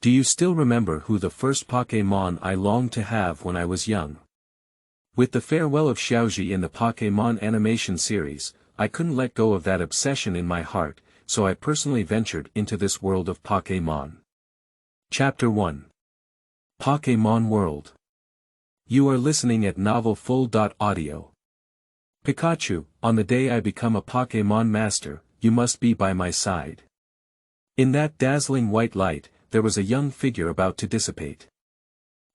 Do you still remember who the first Pokémon I longed to have when I was young? With the farewell of Xiaozhi in the Pokémon animation series, I couldn't let go of that obsession in my heart, so I personally ventured into this world of Pokémon. Chapter 1. Pokémon World. You are listening at novelfull.audio. Pikachu, on the day I become a Pokémon master, you must be by my side. In that dazzling white light, there was a young figure about to dissipate.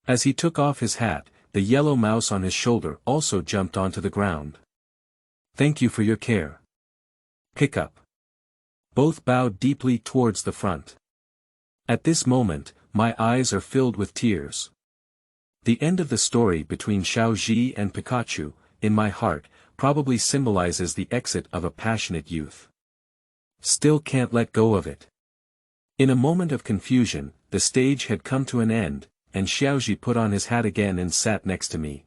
As he took off his hat, the yellow mouse on his shoulder also jumped onto the ground. Thank you for your care. Pixiv. Both bowed deeply towards the front. At this moment, my eyes are filled with tears. The end of the story between Xiaozhi and Pikachu, in my heart, probably symbolizes the exit of a passionate youth. Still can't let go of it. In a moment of confusion, the stage had come to an end, and Xiaozhi put on his hat again and sat next to me.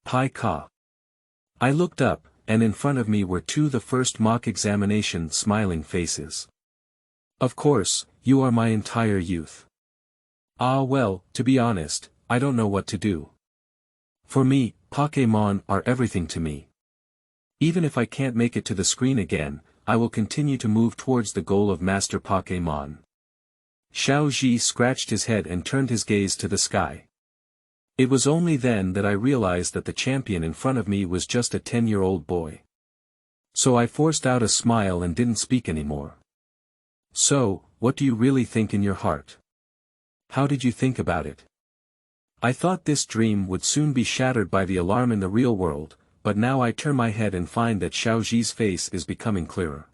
Pai Ka. I looked up, and in front of me were the first mock examination smiling faces. Of course, you are my entire youth. Ah well, to be honest, I don't know what to do. For me, Pokémon are everything to me. Even if I can't make it to the screen again, I will continue to move towards the goal of Master Pokémon. Xiaozhi scratched his head and turned his gaze to the sky. It was only then that I realized that the champion in front of me was just a 10-year-old boy. So I forced out a smile and didn't speak anymore. So, what do you really think in your heart? How did you think about it? I thought this dream would soon be shattered by the alarm in the real world, but now I turn my head and find that Xiaozhi's face is becoming clearer.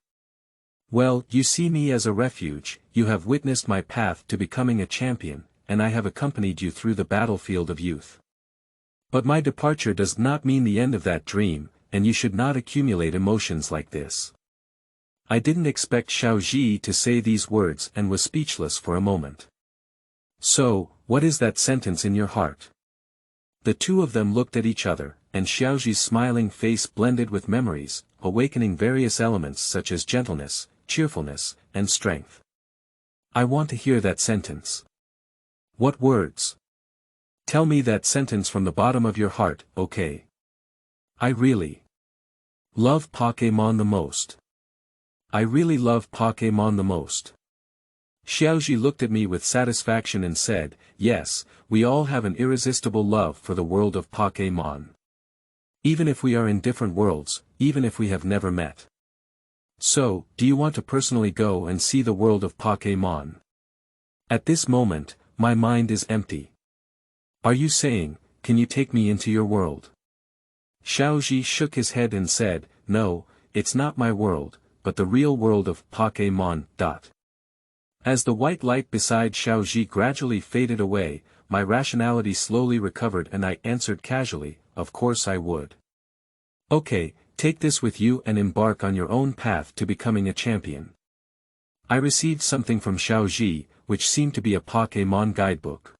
Well, you see me as a refuge, you have witnessed my path to becoming a champion, and I have accompanied you through the battlefield of youth. But my departure does not mean the end of that dream, and you should not accumulate emotions like this. I didn't expect Xiaozhi to say these words and was speechless for a moment. So, what is that sentence in your heart? The two of them looked at each other, and Xiaozhi's smiling face blended with memories, awakening various elements such as gentleness, cheerfulness, and strength. I want to hear that sentence. What words? Tell me that sentence from the bottom of your heart, okay? I really love Pokémon the most. I really love Pokémon the most. Xiaozhi looked at me with satisfaction and said, yes, we all have an irresistible love for the world of Pokémon. Even if we are in different worlds, even if we have never met. So, do you want to personally go and see the world of Pokémon? At this moment, my mind is empty. Are you saying, can you take me into your world? Xiaozhi shook his head and said, no, it's not my world, but the real world of Pokémon. As the white light beside Xiaozhi gradually faded away, my rationality slowly recovered and I answered casually, of course I would. Okay, take this with you and embark on your own path to becoming a champion. I received something from Xiaozhi, which seemed to be a Pokémon guidebook.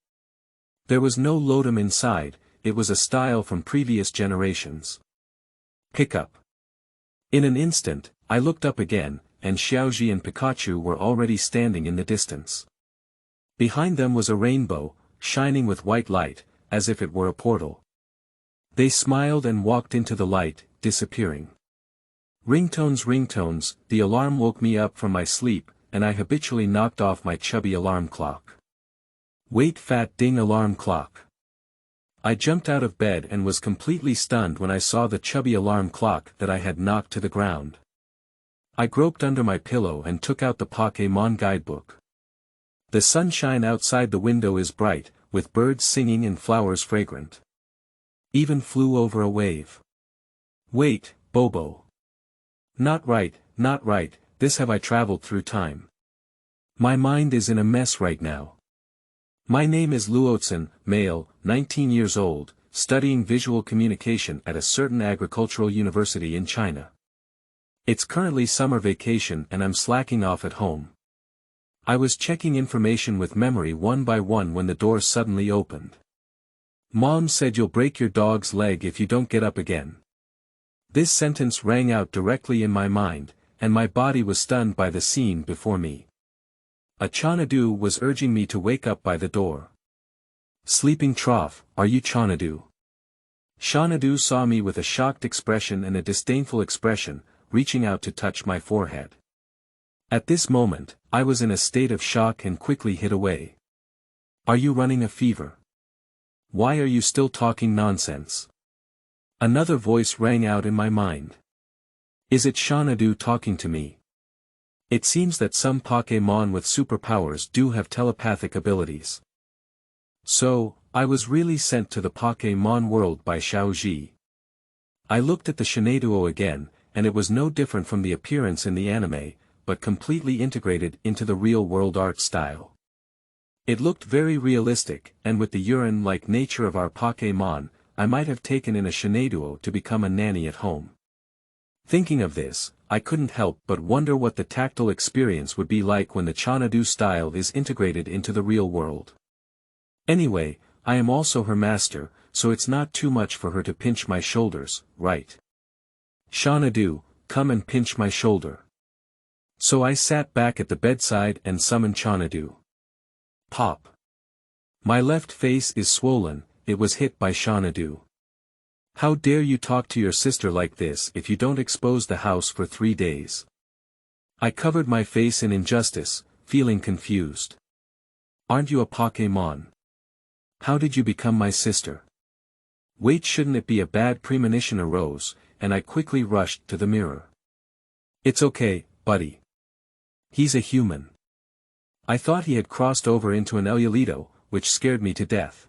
There was no Lodom inside, it was a style from previous generations. Pixiv. In an instant, I looked up again, and Xiaozhi and Pikachu were already standing in the distance. Behind them was a rainbow, shining with white light, as if it were a portal. They smiled and walked into the light, disappearing. Ringtones, the alarm woke me up from my sleep, and I habitually knocked off my chubby alarm clock. Wait, fat ding alarm clock. I jumped out of bed and was completely stunned when I saw the chubby alarm clock that I had knocked to the ground. I groped under my pillow and took out the Pokémon guidebook. The sunshine outside the window is bright, with birds singing and flowers fragrant. Even flew over a wave. Wait, Bobo. Not right, this have I traveled through time. My mind is in a mess right now. My name is Luotzen, male, 19 years old, studying visual communication at a certain agricultural university in China. It's currently summer vacation and I'm slacking off at home. I was checking information with memory one by one when the door suddenly opened. Mom said you'll break your dog's leg if you don't get up again. This sentence rang out directly in my mind, and my body was stunned by the scene before me. A Xanadu was urging me to wake up by the door. Sleeping trough, are you Xanadu? Xanadu saw me with a shocked expression and a disdainful expression, reaching out to touch my forehead. At this moment, I was in a state of shock and quickly hid away. Are you running a fever? Why are you still talking nonsense? Another voice rang out in my mind. Is it Xanadu talking to me? It seems that some Pokémon with superpowers do have telepathic abilities. So, I was really sent to the Pokémon world by Xiaozhi. I looked at the Xanadu again, and it was no different from the appearance in the anime, but completely integrated into the real-world art style. It looked very realistic, and with the urine-like nature of our Pokémon, I might have taken in a Xanadu to become a nanny at home. Thinking of this, I couldn't help but wonder what the tactile experience would be like when the Xanadu style is integrated into the real world. Anyway, I am also her master, so it's not too much for her to pinch my shoulders, right? Xanadu, come and pinch my shoulder. So I sat back at the bedside and summoned Xanadu. Pop. My left face is swollen, it was hit by Xanadu. How dare you talk to your sister like this if you don't expose the house for 3 days? I covered my face in injustice, feeling confused. Aren't you a Pokémon? How did you become my sister? Wait, shouldn't it be a bad premonition arose, and I quickly rushed to the mirror. It's okay, buddy. He's a human. I thought he had crossed over into an Elulito, which scared me to death.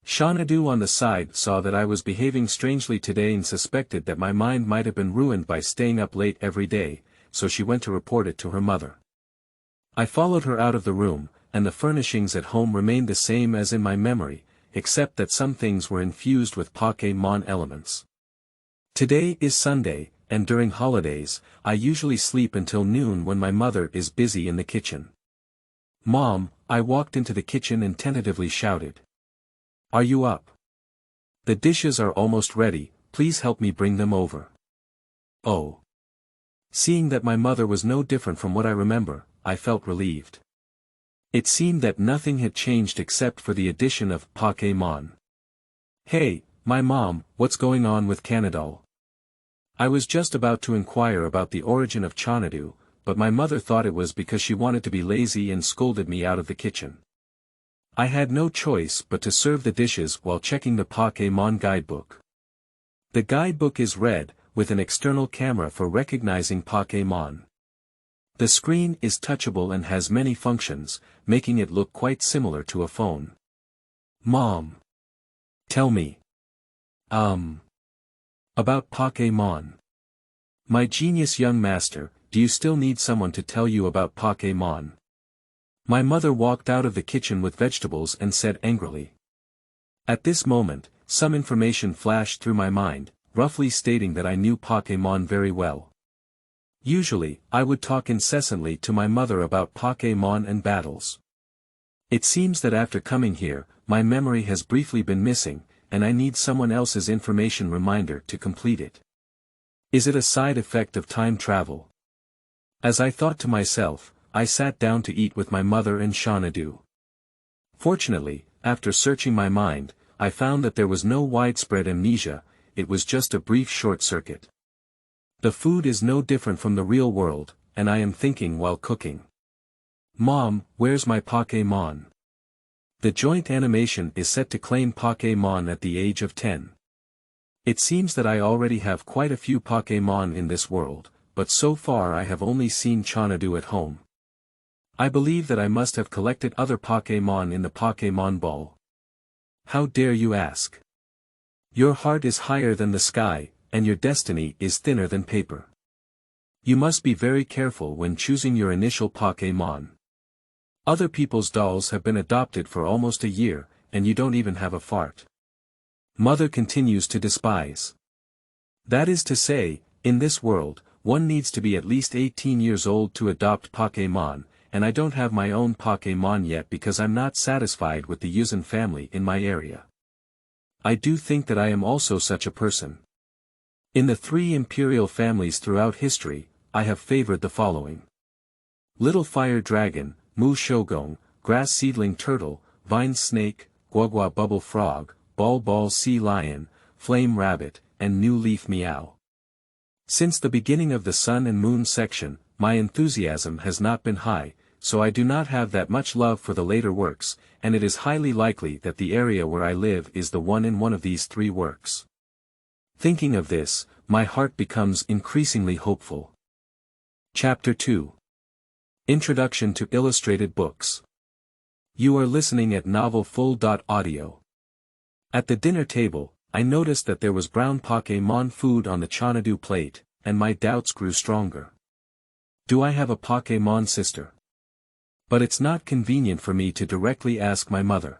Xanadu on the side saw that I was behaving strangely today and suspected that my mind might have been ruined by staying up late every day, so she went to report it to her mother. I followed her out of the room, and the furnishings at home remained the same as in my memory, except that some things were infused with Pokémon elements. Today is Sunday, and during holidays, I usually sleep until noon when my mother is busy in the kitchen. Mom, I walked into the kitchen and tentatively shouted. Are you up? The dishes are almost ready, please help me bring them over. Oh. Seeing that my mother was no different from what I remember, I felt relieved. It seemed that nothing had changed except for the addition of Pokémon. Hey, my mom, what's going on with Canadol? I was just about to inquire about the origin of Xanadu, but my mother thought it was because she wanted to be lazy and scolded me out of the kitchen. I had no choice but to serve the dishes while checking the Pokémon guidebook. The guidebook is red, with an external camera for recognizing Pokémon. The screen is touchable and has many functions, making it look quite similar to a phone. Mom. Tell me. About Pokémon. My genius young master, do you still need someone to tell you about Pokémon? My mother walked out of the kitchen with vegetables and said angrily. At this moment, some information flashed through my mind, roughly stating that I knew Pokémon very well. Usually, I would talk incessantly to my mother about Pokémon and battles. It seems that after coming here, my memory has briefly been missing, and I need someone else's information reminder to complete it. Is it a side effect of time travel? As I thought to myself, I sat down to eat with my mother and Xanadu. Fortunately, after searching my mind, I found that there was no widespread amnesia, it was just a brief short circuit. The food is no different from the real world, and I am thinking while cooking. Mom, where's my Pokémon? The joint animation is set to claim Pokémon at the age of 10. It seems that I already have quite a few Pokémon in this world, but so far I have only seen Xanadu at home. I believe that I must have collected other Pokémon in the Pokémon Ball. How dare you ask? Your heart is higher than the sky, and your destiny is thinner than paper. You must be very careful when choosing your initial Pokémon. Other people's dolls have been adopted for almost a year, and you don't even have a fart. Mother continues to despise. That is to say, in this world, one needs to be at least 18 years old to adopt Pokémon, and I don't have my own Pokémon yet because I'm not satisfied with the Yuuzhan family in my area. I do think that I am also such a person. In the 3 imperial families throughout history, I have favored the following. Little Fire Dragon, Mu Shogong, Grass Seedling Turtle, Vine Snake, Guagua Bubble Frog, Ball Sea Lion, Flame Rabbit, and New Leaf Meow. Since the beginning of the Sun and Moon section, my enthusiasm has not been high, so I do not have that much love for the later works, and it is highly likely that the area where I live is the one in one of these three works. Thinking of this, my heart becomes increasingly hopeful. Chapter 2. Introduction to Illustrated Books. You are listening at novelfull.audio. At the dinner table, I noticed that there was brown Pokémon food on the Xanadu plate, and my doubts grew stronger. Do I have a Pokémon sister? But it's not convenient for me to directly ask my mother.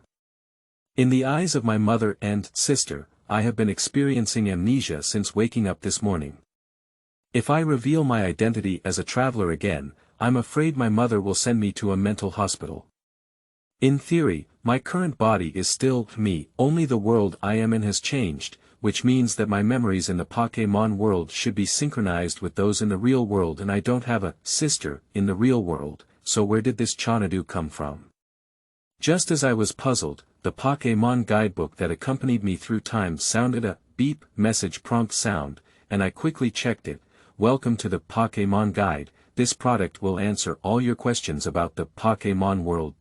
In the eyes of my mother and sister, I have been experiencing amnesia since waking up this morning. If I reveal my identity as a traveler again, I'm afraid my mother will send me to a mental hospital. In theory, my current body is still me, only the world I am in has changed, which means that my memories in the Pokémon world should be synchronized with those in the real world, and I don't have a sister in the real world, so where did this Xanadu come from? Just as I was puzzled, the Pokémon guidebook that accompanied me through time sounded a beep message prompt sound, and I quickly checked it. Welcome to the Pokémon Guide, this product will answer all your questions about the Pokémon world.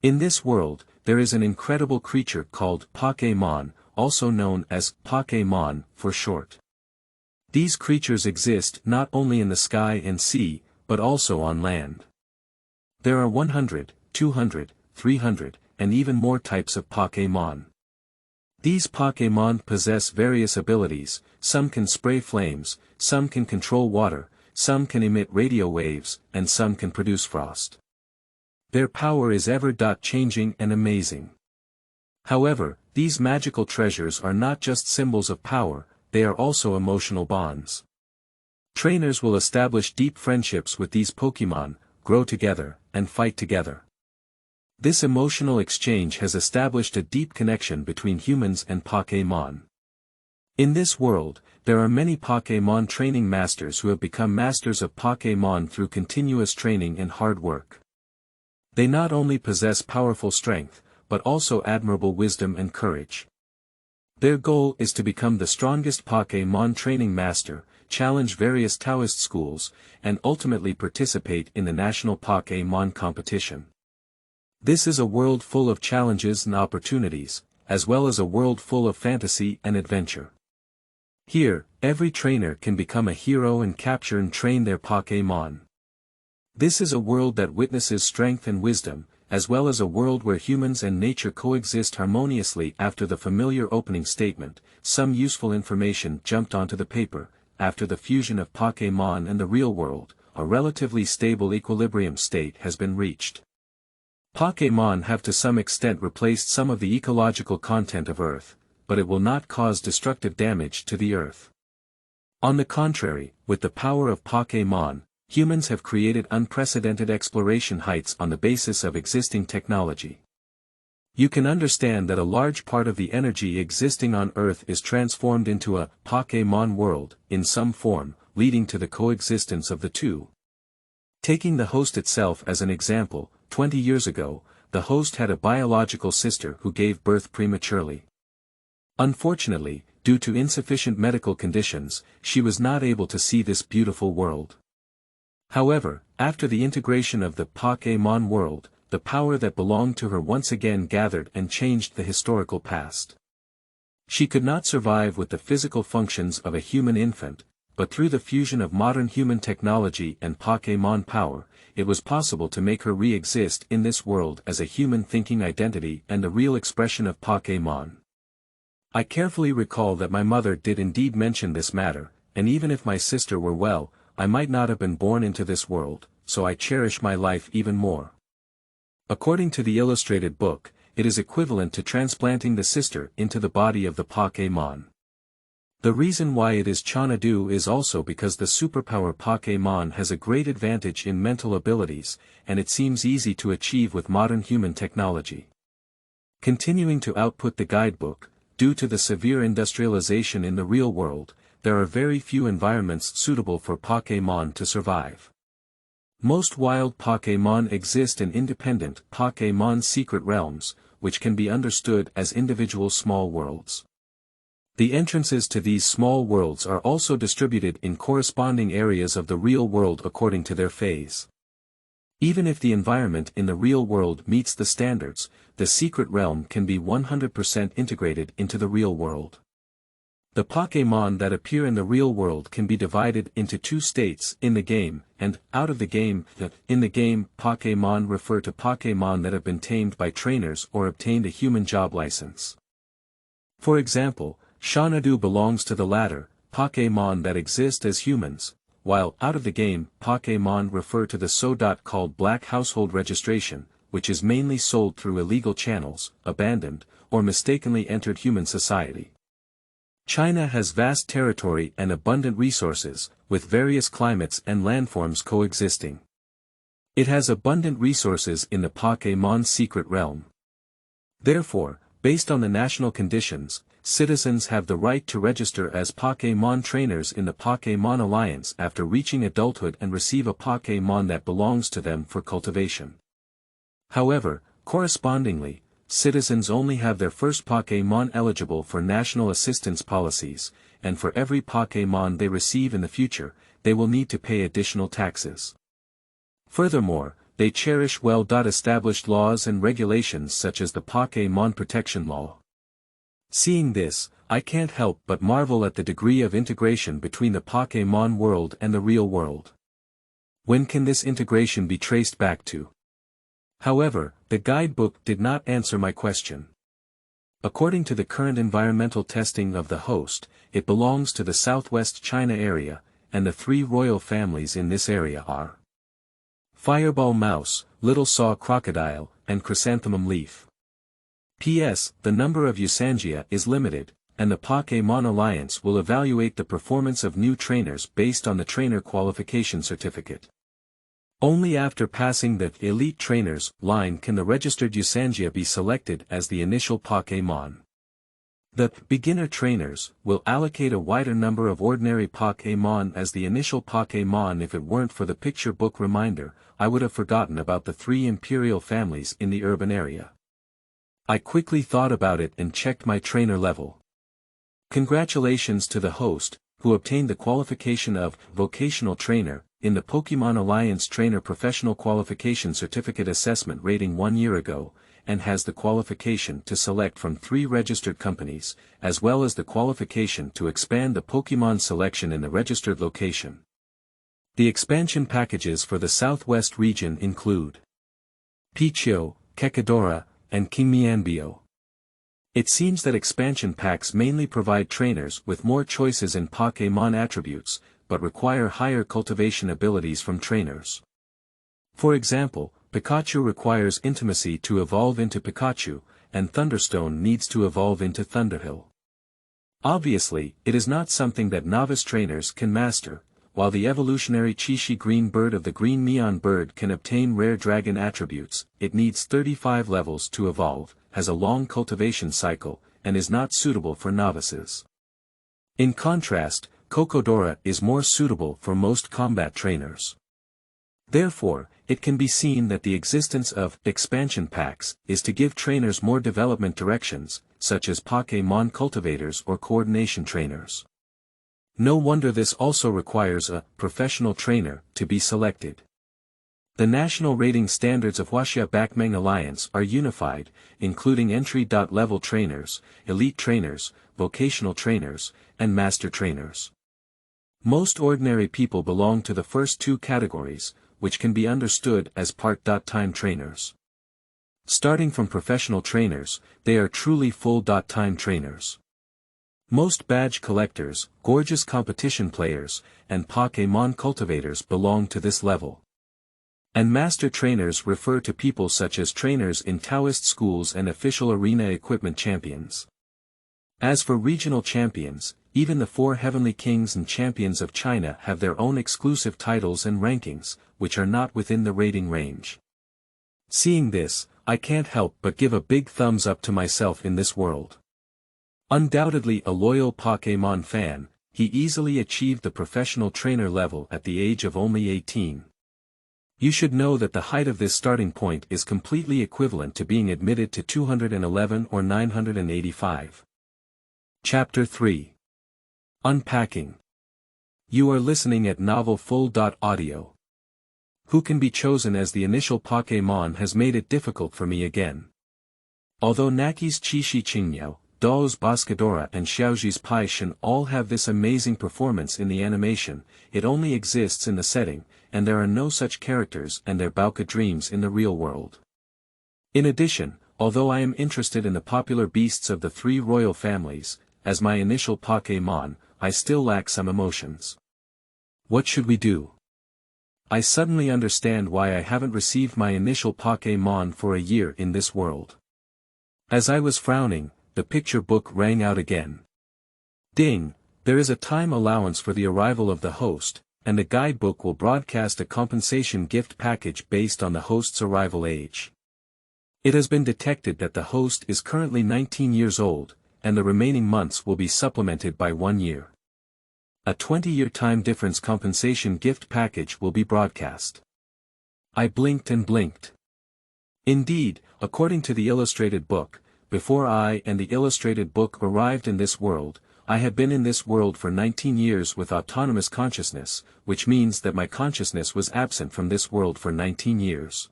In this world, there is an incredible creature called Pokémon, also known as Pokémon for short. These creatures exist not only in the sky and sea, but also on land. There are 100, 200, 300, and even more types of Pokémon. These Pokémon possess various abilities, some can spray flames, some can control water, some can emit radio waves, and some can produce frost. Their power is ever-changing and amazing. However, these magical treasures are not just symbols of power, they are also emotional bonds. Trainers will establish deep friendships with these Pokémon, grow together, and fight together. This emotional exchange has established a deep connection between humans and Pokémon. In this world, there are many Pokémon training masters who have become masters of Pokémon through continuous training and hard work. They not only possess powerful strength, but also admirable wisdom and courage. Their goal is to become the strongest Pokémon training master, challenge various Taoist schools, and ultimately participate in the national Pokémon competition. This is a world full of challenges and opportunities, as well as a world full of fantasy and adventure. Here, every trainer can become a hero and capture and train their Pokémon. This is a world that witnesses strength and wisdom, as well as a world where humans and nature coexist harmoniously. After the familiar opening statement, some useful information jumped onto the paper. After the fusion of Pokémon and the real world, a relatively stable equilibrium state has been reached. Pokémon have to some extent replaced some of the ecological content of Earth, but it will not cause destructive damage to the Earth. On the contrary, with the power of Pokémon, humans have created unprecedented exploration heights on the basis of existing technology. You can understand that a large part of the energy existing on Earth is transformed into a Pokémon world, in some form, leading to the coexistence of the two. Taking the host itself as an example, 20 years ago, the host had a biological sister who gave birth prematurely. Unfortunately, due to insufficient medical conditions, she was not able to see this beautiful world. However, after the integration of the Pokémon world, the power that belonged to her once again gathered and changed the historical past. She could not survive with the physical functions of a human infant, but through the fusion of modern human technology and Pokémon power, it was possible to make her re-exist in this world as a human thinking identity and the real expression of Pokémon. I carefully recall that my mother did indeed mention this matter, and even if my sister were well, I might not have been born into this world, so I cherish my life even more. According to the illustrated book, it is equivalent to transplanting the sister into the body of the Pokémon. The reason why it is Xanadu is also because the superpower Pokémon has a great advantage in mental abilities, and it seems easy to achieve with modern human technology. Continuing to output the guidebook, due to the severe industrialization in the real world, there are very few environments suitable for Pokémon to survive. Most wild Pokémon exist in independent Pokémon secret realms, which can be understood as individual small worlds. The entrances to these small worlds are also distributed in corresponding areas of the real world according to their phase. Even if the environment in the real world meets the standards, the secret realm can be 100% integrated into the real world. The Pokémon that appear in the real world can be divided into two states, in the game, and out of the game. In the game, Pokémon refer to Pokémon that have been tamed by trainers or obtained a human job license. For example, Xanadu belongs to the latter, Pokémon that exist as humans, while out of the game, Pokémon refer to the so-called black household registration, which is mainly sold through illegal channels, abandoned, or mistakenly entered human society. China has vast territory and abundant resources, with various climates and landforms coexisting. It has abundant resources in the Pokémon secret realm. Therefore, based on the national conditions, citizens have the right to register as Pokémon trainers in the Pokémon Alliance after reaching adulthood and receive a Pokémon that belongs to them for cultivation. However, correspondingly, citizens only have their first Pokémon eligible for national assistance policies, and for every Pokémon they receive in the future, they will need to pay additional taxes. Furthermore, they cherish well-established laws and regulations such as the Pokémon Protection Law. Seeing this, I can't help but marvel at the degree of integration between the Pokémon world and the real world. When can this integration be traced back to? However, the guidebook did not answer my question. According to the current environmental testing of the host, it belongs to the southwest China area, and the three royal families in this area are Fireball Mouse, Little Saw Crocodile, and Chrysanthemum Leaf. P.S. The number of Xiaozhi is limited, and the Pokémon Alliance will evaluate the performance of new trainers based on the trainer qualification certificate. Only after passing the Elite Trainers line can the registered Xiaozhi be selected as the initial Pokémon. The Beginner Trainers will allocate a wider number of ordinary Pokémon as the initial Pokémon. If it weren't for the picture book reminder, I would have forgotten about the three imperial families in the urban area. I quickly thought about it and checked my trainer level. Congratulations to the host, who obtained the qualification of Vocational Trainer in the Pokémon Alliance Trainer Professional Qualification Certificate Assessment rating 1 year ago, and has the qualification to select from 3 registered companies, as well as the qualification to expand the Pokémon selection in the registered location. The expansion packages for the Southwest region include Pixiv, Kekadora, and Kingmianbio. It seems that expansion packs mainly provide trainers with more choices in Pokémon attributes, but require higher cultivation abilities from trainers. For example, Pikachu requires intimacy to evolve into Pikachu, and Thunderstone needs to evolve into Thunderhill. Obviously, it is not something that novice trainers can master. While the evolutionary Qishi green bird of the green Neon bird can obtain rare dragon attributes, it needs 35 levels to evolve, has a long cultivation cycle, and is not suitable for novices. In contrast, Kokodora is more suitable for most combat trainers. Therefore, it can be seen that the existence of expansion packs is to give trainers more development directions, such as Pokémon cultivators or coordination trainers. No wonder this also requires a professional trainer to be selected. The national rating standards of Huaxia Bakmeng Alliance are unified, including entry-level trainers, elite trainers, vocational trainers, and master trainers. Most ordinary people belong to the first 2 categories, which can be understood as part-time trainers. Starting from professional trainers, they are truly full-time trainers. Most badge collectors, gorgeous competition players, and Pokémon cultivators belong to this level. And master trainers refer to people such as trainers in Taoist schools and official arena equipment champions. As for regional champions, even the 4 heavenly kings and champions of China have their own exclusive titles and rankings, which are not within the rating range. Seeing this, I can't help but give a big thumbs up to myself in this world. Undoubtedly a loyal Pokémon fan, he easily achieved the professional trainer level at the age of only 18. You should know that the height of this starting point is completely equivalent to being admitted to 211 or 985. Chapter 3. Unpacking. You are listening at novelfull.audio. Who can be chosen as the initial Pokémon has made it difficult for me again. Although Naki's Chishi Qingmiao, Dao's Boscadora and Xiaozhi's Pai Shen all have this amazing performance in the animation, it only exists in the setting, and there are no such characters and their Bauka dreams in the real world. In addition, although I am interested in the popular beasts of the three royal families, as my initial Pokémon, I still lack some emotions. What should we do? I suddenly understand why I haven't received my initial Pokémon for a year in this world. As I was frowning, the picture book rang out again. Ding! There is a time allowance for the arrival of the host, and the guidebook will broadcast a compensation gift package based on the host's arrival age. It has been detected that the host is currently 19 years old, and the remaining months will be supplemented by 1 year. A 20-year time difference compensation gift package will be broadcast. I blinked and blinked. Indeed, according to the illustrated book, before I and the illustrated book arrived in this world, I had been in this world for 19 years with autonomous consciousness, which means that my consciousness was absent from this world for 19 years.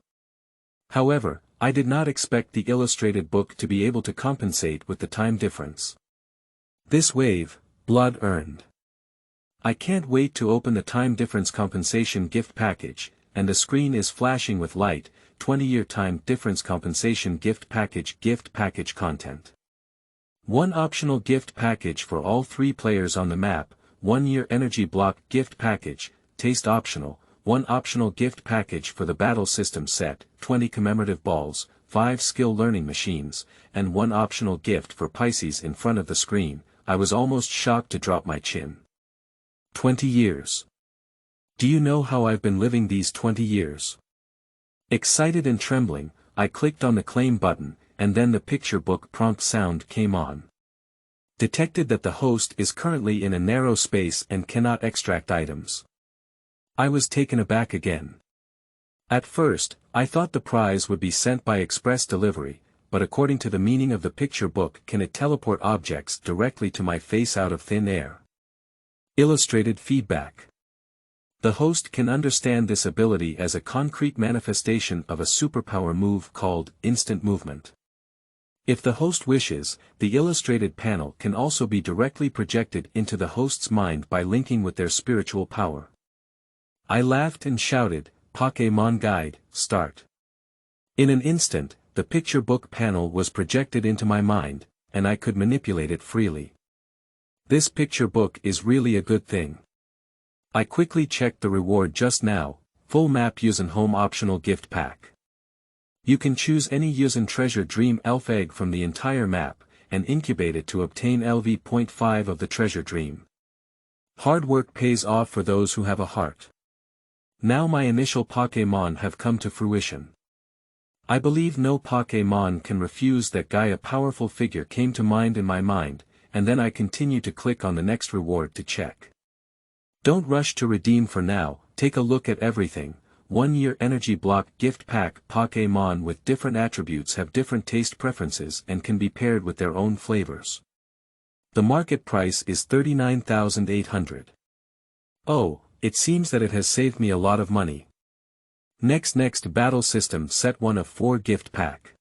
However, I did not expect the illustrated book to be able to compensate with the time difference. This wave, blood earned. I can't wait to open the time difference compensation gift package, and the screen is flashing with light, 20-year time difference compensation gift package content. 1 optional gift package for all 3 players on the map, 1 year energy block gift package, taste optional, 1 optional gift package for the battle system set, 20 commemorative balls, 5 skill learning machines, and 1 optional gift for Pixiv in front of the screen. I was almost shocked to drop my chin. 20 years. Do you know how I've been living these 20 years? Excited and trembling, I clicked on the claim button, and then the picture book prompt sound came on. Detected that the host is currently in a narrow space and cannot extract items. I was taken aback again. At first, I thought the prize would be sent by express delivery, but according to the meaning of the picture book, can it teleport objects directly to my face out of thin air? Illustrated feedback. The host can understand this ability as a concrete manifestation of a superpower move called instant movement. If the host wishes, the illustrated panel can also be directly projected into the host's mind by linking with their spiritual power. I laughed and shouted, "Pokémon Guide, start." In an instant, the picture book panel was projected into my mind, and I could manipulate it freely. This picture book is really a good thing. I quickly checked the reward just now, full map Yuuzhan home optional gift pack. You can choose any Yuuzhan treasure dream elf egg from the entire map, and incubate it to obtain LV.5 of the treasure dream. Hard work pays off for those who have a heart. Now my initial Pokémon have come to fruition. I believe no Pokémon can refuse that guy. A powerful figure came to mind in my mind, and then I continue to click on the next reward to check. Don't rush to redeem for now, take a look at everything. 1 year energy block gift pack. Pokémon with different attributes have different taste preferences and can be paired with their own flavors. The market price is 39,800. Oh, it seems that it has saved me a lot of money. Next battle system set 1 of 4 gift pack.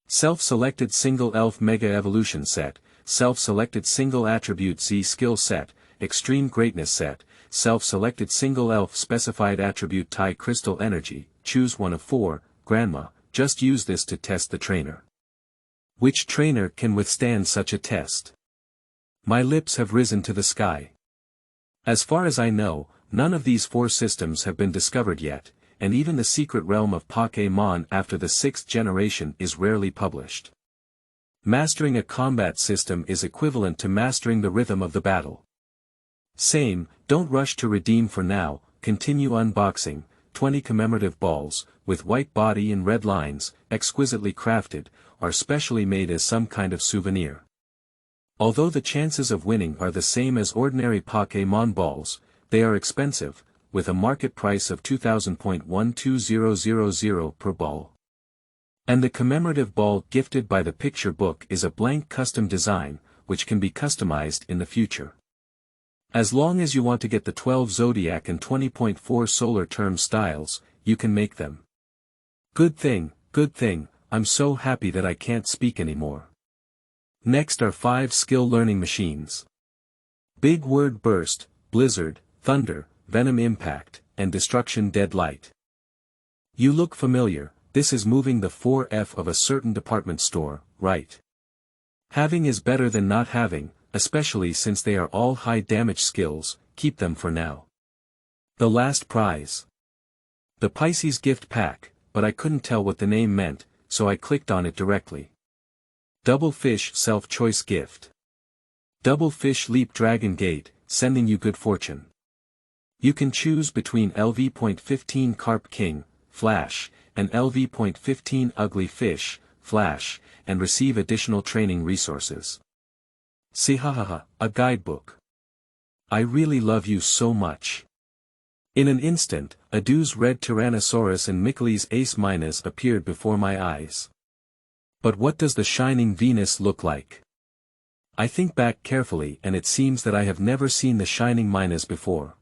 Self-selected single elf mega evolution set, self-selected single attribute Z skill set, extreme greatness set, self-selected single elf specified attribute Tai crystal energy, choose 1 of 4, grandma, just use this to test the trainer. Which trainer can withstand such a test? My lips have risen to the sky. As far as I know, none of these 4 systems have been discovered yet, and even the secret realm of Pokémon after the 6th generation is rarely published. Mastering a combat system is equivalent to mastering the rhythm of the battle. Same, don't rush to redeem for now, continue unboxing. 20 commemorative balls, with white body and red lines, exquisitely crafted, are specially made as some kind of souvenir. Although the chances of winning are the same as ordinary Pokémon balls, they are expensive, with a market price of 2000.12000 per ball. And the commemorative ball gifted by the picture book is a blank custom design, which can be customized in the future. As long as you want to get the 12 zodiac and 20.4 solar term styles, you can make them. Good thing, I'm so happy that I can't speak anymore. Next are 5 skill learning machines. Big Word Burst, Blizzard, Thunder, Venom Impact, and Destruction Dead Light. You look familiar, this is moving the 4F of a certain department store, right? Having is better than not having, especially since they are all high damage skills, keep them for now. The last prize. The Pisces gift pack, but I couldn't tell what the name meant, so I clicked on it directly. Double Fish Self-Choice Gift. Double Fish Leap Dragon Gate, sending you good fortune. You can choose between LV.15 Carp King, Flash, and LV.15 Ugly Fish, Flash, and receive additional training resources. Sihahaha, a guidebook. I really love you so much. In an instant, Adu's red Tyrannosaurus and Mikkeli's Ace Minas appeared before my eyes. But what does the shining Venus look like? I think back carefully and it seems that I have never seen the shining Minas before.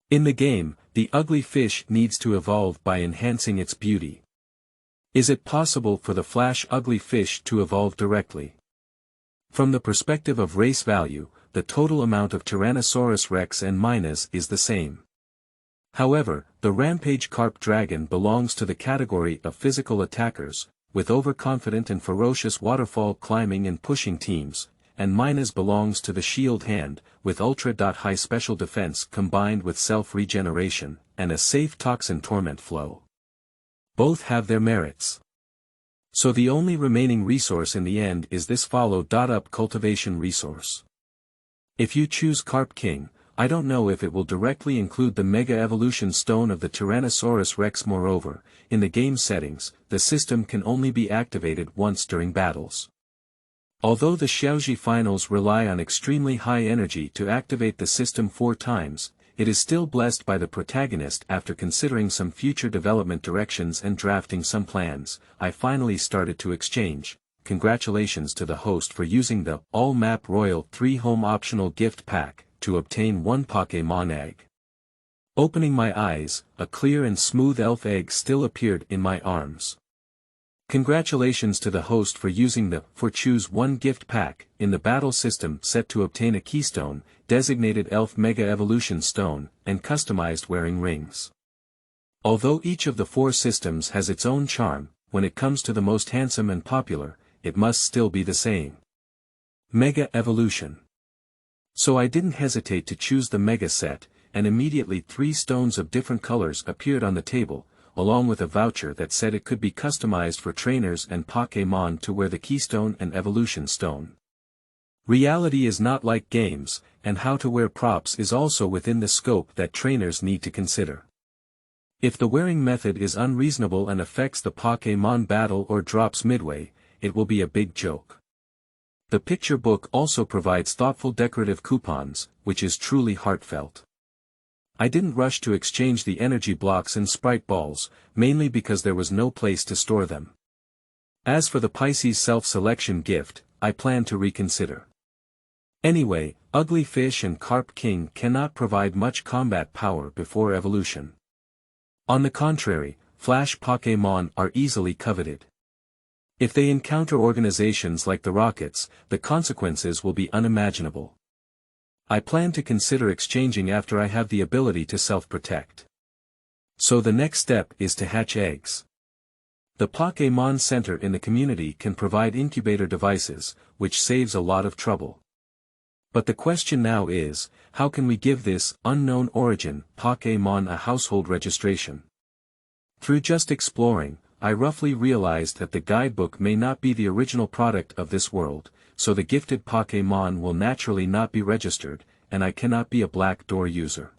In the game, the ugly fish needs to evolve by enhancing its beauty. Is it possible for the Flash ugly fish to evolve directly? From the perspective of race value, the total amount of Tyrannosaurus Rex and Minas is the same. However, the Rampage Carp Dragon belongs to the category of physical attackers, with overconfident and ferocious waterfall climbing and pushing teams, and Minas belongs to the Shield Hand, with ultra-high special defense combined with self-regeneration, and a safe toxin torment flow. Both have their merits. So the only remaining resource in the end is this follow-up cultivation resource. If you choose Carp King, I don't know if it will directly include the Mega Evolution Stone of the Tyrannosaurus Rex. Moreover, in the game settings, the system can only be activated once during battles. Although the Xiaozhi finals rely on extremely high energy to activate the system 4 times, it is still blessed by the protagonist. After considering some future development directions and drafting some plans, I finally started to exchange. Congratulations to the host for using the All Map Royal 3 Home Optional Gift Pack to obtain 1 Pokémon egg. Opening my eyes, a clear and smooth elf egg still appeared in my arms. Congratulations to the host for using the Choose 1 gift pack in the battle system set to obtain a keystone, designated Elf Mega Evolution Stone, and customized wearing rings. Although each of the 4 systems has its own charm, when it comes to the most handsome and popular, it must still be the same. Mega Evolution. So I didn't hesitate to choose the Mega set, and immediately 3 stones of different colors appeared on the table, along with a voucher that said it could be customized for trainers and Pokémon to wear the Keystone and Evolution Stone. Reality is not like games, and how to wear props is also within the scope that trainers need to consider. If the wearing method is unreasonable and affects the Pokémon battle or drops midway, it will be a big joke. The picture book also provides thoughtful decorative coupons, which is truly heartfelt. I didn't rush to exchange the energy blocks and sprite balls, mainly because there was no place to store them. As for the Pisces self-selection gift, I plan to reconsider. Anyway, Ugly Fish and Carp King cannot provide much combat power before evolution. On the contrary, Flash Pokémon are easily coveted. If they encounter organizations like the Rockets, the consequences will be unimaginable. I plan to consider exchanging after I have the ability to self-protect. So the next step is to hatch eggs. The Pokémon Center in the community can provide incubator devices, which saves a lot of trouble. But the question now is, how can we give this unknown origin Pokémon a household registration? Through just exploring, I roughly realized that the guidebook may not be the original product of this world, so the gifted Pokémon will naturally not be registered, and I cannot be a Black Door user.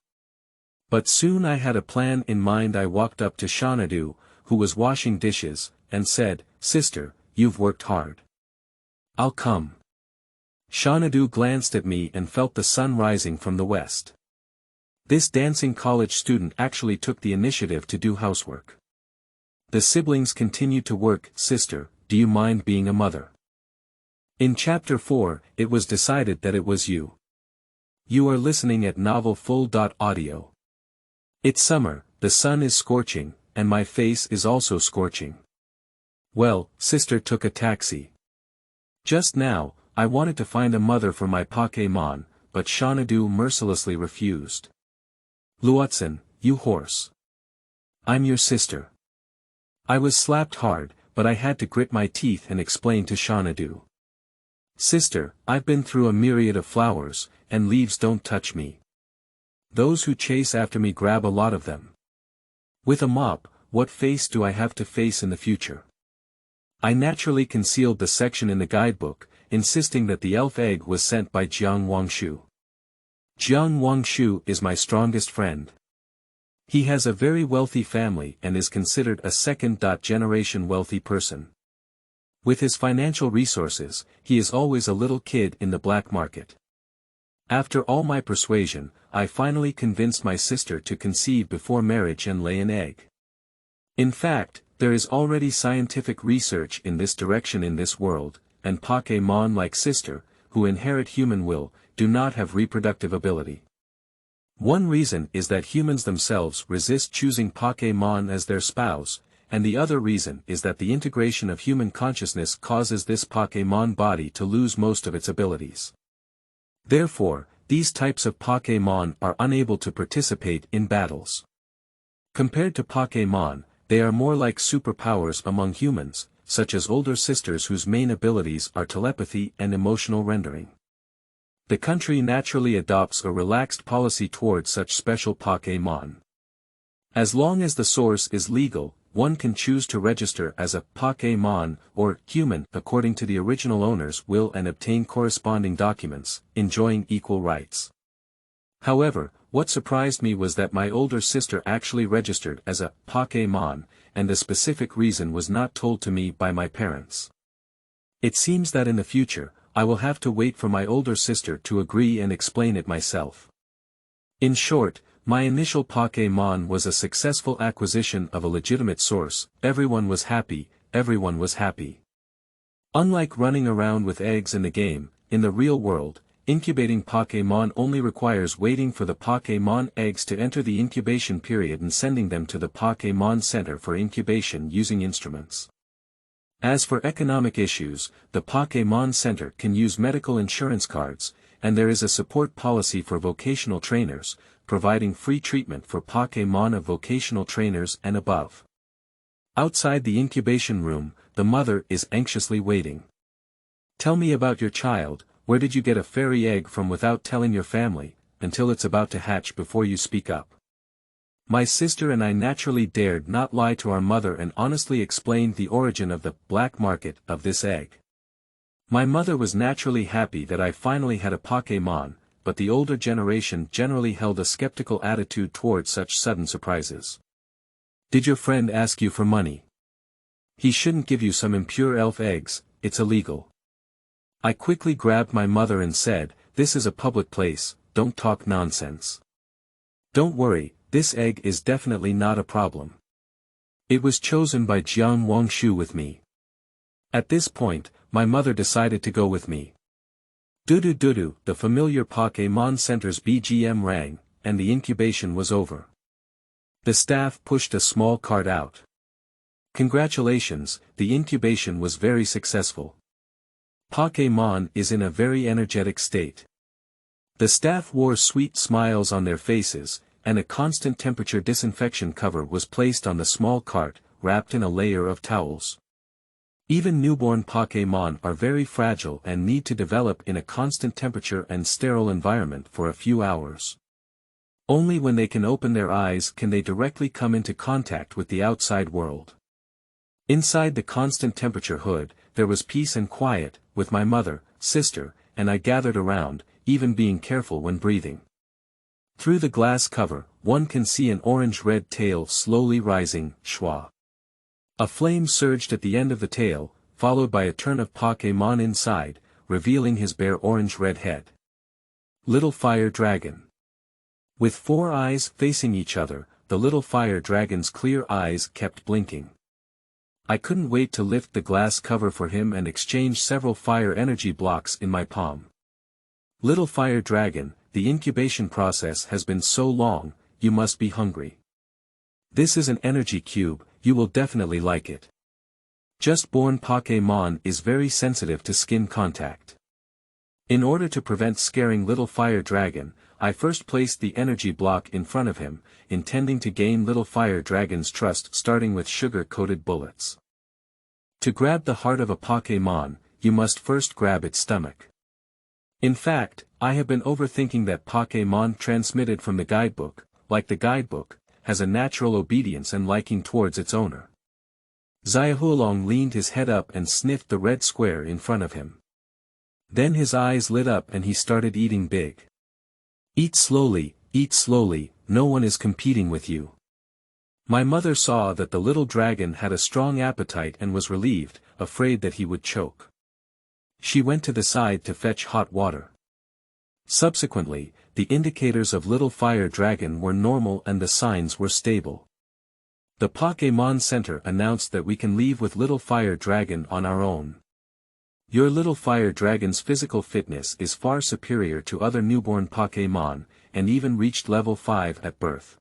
But soon I had a plan in mind. I walked up to Xanadu, who was washing dishes, and said, "Sister, you've worked hard. I'll come." Xanadu glanced at me and felt the sun rising from the west. This dancing college student actually took the initiative to do housework. The siblings continued to work. Sister, do you mind being a mother? In Chapter 4, it was decided that it was you. You are listening at Novel Full. Audio. It's summer, the sun is scorching, and my face is also scorching. Well, sister took a taxi. Just now, I wanted to find a mother for my Pokémon, but Xanadu mercilessly refused. Luotzen, you horse. I'm your sister. I was slapped hard, but I had to grit my teeth and explain to Xanadu. Sister, I've been through a myriad of flowers, and leaves don't touch me. Those who chase after me grab a lot of them. With a mop, what face do I have to face in the future? I naturally concealed the section in the guidebook, insisting that the elf egg was sent by Jiang Wangshu. Jiang Wangshu is my strongest friend. He has a very wealthy family and is considered a second-generation wealthy person. With his financial resources, he is always a little kid in the black market. After all my persuasion, I finally convinced my sister to conceive before marriage and lay an egg. In fact, there is already scientific research in this direction in this world, and Pokémon like sister, who inherit human will, do not have reproductive ability. One reason is that humans themselves resist choosing Pokémon as their spouse, and the other reason is that the integration of human consciousness causes this Pokémon body to lose most of its abilities. Therefore, these types of Pokémon are unable to participate in battles. Compared to Pokémon, they are more like superpowers among humans, such as older sisters whose main abilities are telepathy and emotional rendering. The country naturally adopts a relaxed policy towards such special Pokémon. As long as the source is legal, one can choose to register as a Pokémon or human according to the original owner's will and obtain corresponding documents, enjoying equal rights. However, what surprised me was that my older sister actually registered as a Pokémon, and the specific reason was not told to me by my parents. It seems that in the future, I will have to wait for my older sister to agree and explain it myself. In short, my initial Pokémon was a successful acquisition of a legitimate source. Everyone was happy, everyone was happy. Unlike running around with eggs in the game, in the real world, incubating Pokémon only requires waiting for the Pokémon eggs to enter the incubation period and sending them to the Pokémon Center for incubation using instruments. As for economic issues, the Pokémon Center can use medical insurance cards, and there is a support policy for vocational trainers, providing free treatment for Pokémon of vocational trainers and above. Outside the incubation room, the mother is anxiously waiting. Tell me about your child. Where did you get a fairy egg from without telling your family, until it's about to hatch before you speak up? My sister and I naturally dared not lie to our mother and honestly explained the origin of the black market of this egg. My mother was naturally happy that I finally had a Pokémon, but the older generation generally held a skeptical attitude towards such sudden surprises. Did your friend ask you for money? He shouldn't give you some impure elf eggs, it's illegal. I quickly grabbed my mother and said, this is a public place, don't talk nonsense. Don't worry, this egg is definitely not a problem. It was chosen by Jiang Wangshu with me. At this point, my mother decided to go with me. Dudu dudu, the familiar Pokémon Center's BGM rang, and the incubation was over. The staff pushed a small cart out. Congratulations, the incubation was very successful. Pokémon is in a very energetic state. The staff wore sweet smiles on their faces, and a constant temperature disinfection cover was placed on the small cart, wrapped in a layer of towels. Even newborn Pokémon are very fragile and need to develop in a constant temperature and sterile environment for a few hours. Only when they can open their eyes can they directly come into contact with the outside world. Inside the constant temperature hood, there was peace and quiet, with my mother, sister, and I gathered around, even being careful when breathing. Through the glass cover, one can see an orange-red tail slowly rising, schwa. A flame surged at the end of the tail, followed by a turn of Pokémon inside, revealing his bare orange-red head. Little Fire Dragon. With 4 eyes facing each other, the little fire dragon's clear eyes kept blinking. I couldn't wait to lift the glass cover for him and exchange several fire energy blocks in my palm. Little fire dragon, the incubation process has been so long, you must be hungry. This is an energy cube, you will definitely like it. Just born Pokémon is very sensitive to skin contact. In order to prevent scaring little fire dragon, I first placed the energy block in front of him, intending to gain little fire dragon's trust starting with sugar-coated bullets. To grab the heart of a Pokémon, you must first grab its stomach. In fact, I have been overthinking that Pokémon transmitted from the guidebook, like the guidebook, has a natural obedience and liking towards its owner. Xiaozhi leaned his head up and sniffed the red square in front of him. Then his eyes lit up and he started eating big. Eat slowly, no one is competing with you. My mother saw that the little dragon had a strong appetite and was relieved, afraid that he would choke. She went to the side to fetch hot water. Subsequently, the indicators of little fire dragon were normal and the signs were stable. The Pokémon Center announced that we can leave with little fire dragon on our own. Your little fire dragon's physical fitness is far superior to other newborn Pokémon, and even reached level 5 at birth.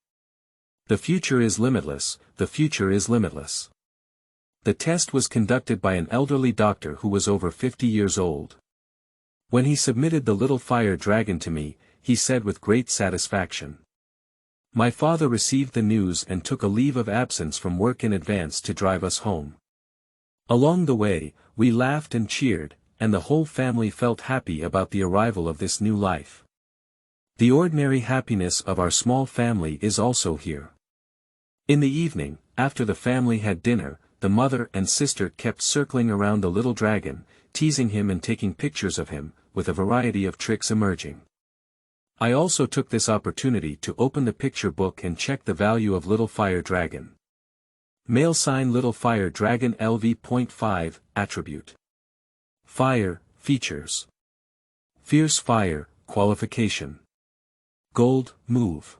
The future is limitless, the future is limitless. The test was conducted by an elderly doctor who was over 50 years old. When he submitted the little fire dragon to me, he said with great satisfaction. My father received the news and took a leave of absence from work in advance to drive us home. Along the way, we laughed and cheered, and the whole family felt happy about the arrival of this new life. The ordinary happiness of our small family is also here. In the evening, after the family had dinner, the mother and sister kept circling around the little dragon, teasing him and taking pictures of him, with a variety of tricks emerging. I also took this opportunity to open the picture book and check the value of little fire dragon. Male sign little fire dragon LV.5, attribute. Fire, features. Fierce fire, qualification. Gold, move.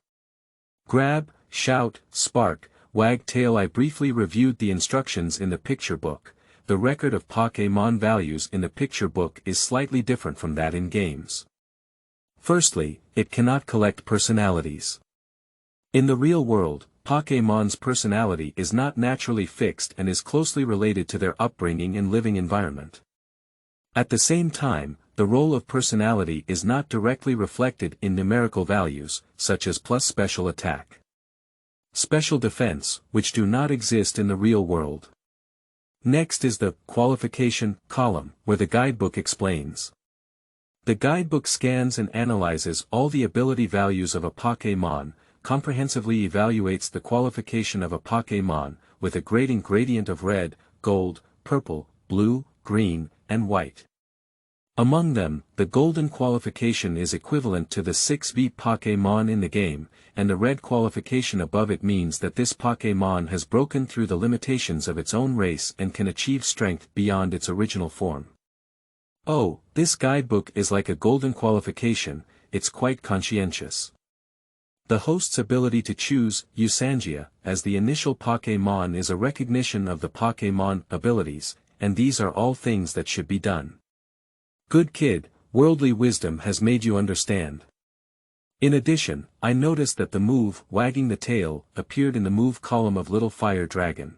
Grab, shout, spark, wag tail. I briefly reviewed the instructions in the picture book. The record of Pokémon values in the picture book is slightly different from that in games. Firstly, it cannot collect personalities. In the real world, Pokémon's personality is not naturally fixed and is closely related to their upbringing and living environment. At the same time, the role of personality is not directly reflected in numerical values, such as plus special attack, special defense, which do not exist in the real world. Next is the qualification column, where the guidebook explains. The guidebook scans and analyzes all the ability values of a Pokémon, comprehensively evaluates the qualification of a Pokémon, with a grading gradient of red, gold, purple, blue, green, and white. Among them, the golden qualification is equivalent to the 6V Pokémon in the game, and the red qualification above it means that this Pokémon has broken through the limitations of its own race and can achieve strength beyond its original form. Oh, this guidebook is like a golden qualification, it's quite conscientious. The host's ability to choose Xiaozhi as the initial Pokémon is a recognition of the Pokémon abilities, and these are all things that should be done. Good kid, worldly wisdom has made you understand. In addition, I noticed that the move, wagging the tail, appeared in the move column of Little Fire Dragon.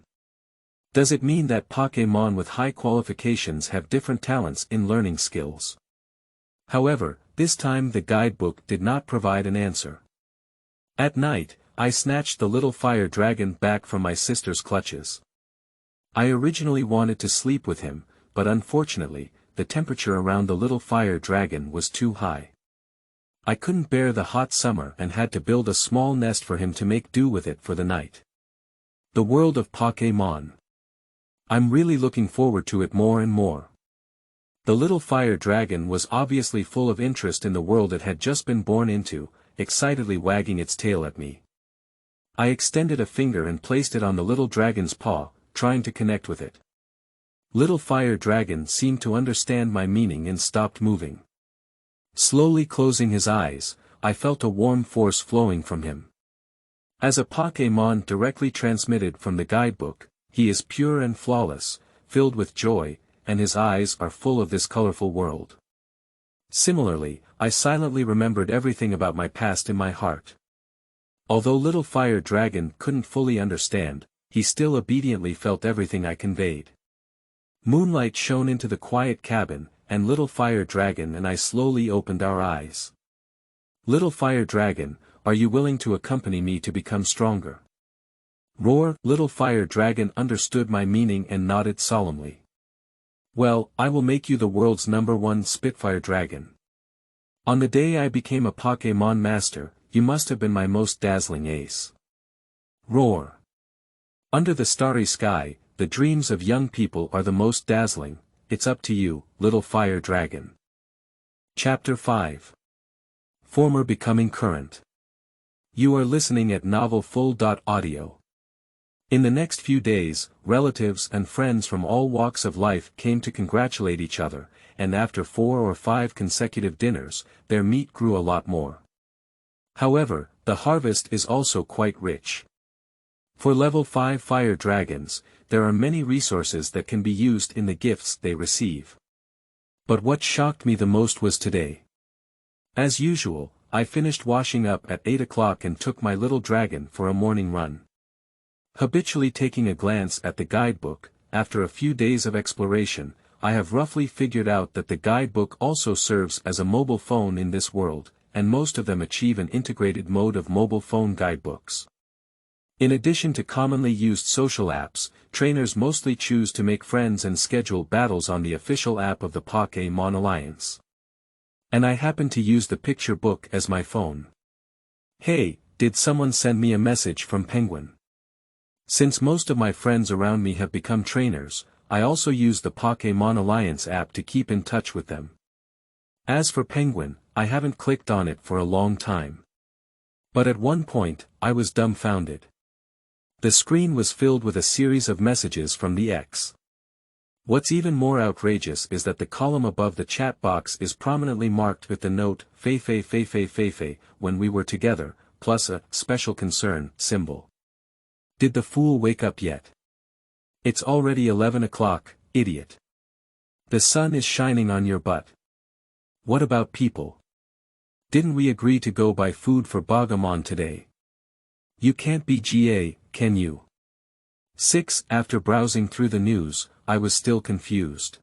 Does it mean that Pokémon with high qualifications have different talents in learning skills? However, this time the guidebook did not provide an answer. At night, I snatched the Little Fire Dragon back from my sister's clutches. I originally wanted to sleep with him, but unfortunately, the temperature around the Little Fire Dragon was too high. I couldn't bear the hot summer and had to build a small nest for him to make do with it for the night. The world of Pokémon. I'm really looking forward to it more and more. The Little Fire Dragon was obviously full of interest in the world it had just been born into, excitedly wagging its tail at me. I extended a finger and placed it on the little dragon's paw, trying to connect with it. Little Fire Dragon seemed to understand my meaning and stopped moving. Slowly closing his eyes, I felt a warm force flowing from him. As a Pokémon directly transmitted from the guidebook, he is pure and flawless, filled with joy, and his eyes are full of this colorful world. Similarly, I silently remembered everything about my past in my heart. Although Little Fire Dragon couldn't fully understand, he still obediently felt everything I conveyed. Moonlight shone into the quiet cabin, and Little Fire Dragon and I slowly opened our eyes. Little Fire Dragon, are you willing to accompany me to become stronger? Roar! Little Fire Dragon understood my meaning and nodded solemnly. Well, I will make you the world's #1 Spitfire Dragon. On the day I became a Pokémon Master, you must have been my most dazzling ace. Roar! Under the starry sky, the dreams of young people are the most dazzling. It's up to you, Little Fire Dragon. Chapter 5. Former Becoming Current. You are listening at novelfull.audio. In the next few days, relatives and friends from all walks of life came to congratulate each other, and after 4 or 5 consecutive dinners, their meat grew a lot more. However, the harvest is also quite rich. For level 5 fire dragons, there are many resources that can be used in the gifts they receive. But what shocked me the most was today. As usual, I finished washing up at 8 o'clock and took my little dragon for a morning run. Habitually taking a glance at the guidebook, after a few days of exploration, I have roughly figured out that the guidebook also serves as a mobile phone in this world, and most of them achieve an integrated mode of mobile phone guidebooks. In addition to commonly used social apps, trainers mostly choose to make friends and schedule battles on the official app of the Pokémon Alliance. And I happen to use the picture book as my phone. Hey, did someone send me a message from Penguin? Since most of my friends around me have become trainers, I also use the Pokémon Alliance app to keep in touch with them. As for Penguin, I haven't clicked on it for a long time. But at one point, I was dumbfounded. The screen was filled with a series of messages from the X. What's even more outrageous is that the column above the chat box is prominently marked with the note, Fei, when we were together, plus a special concern symbol. Did the fool wake up yet? It's already 11 o'clock, idiot. The sun is shining on your butt. What about people? Didn't we agree to go buy food for Bogomon today? You can't be GA, can you? 6. After browsing through the news, I was still confused.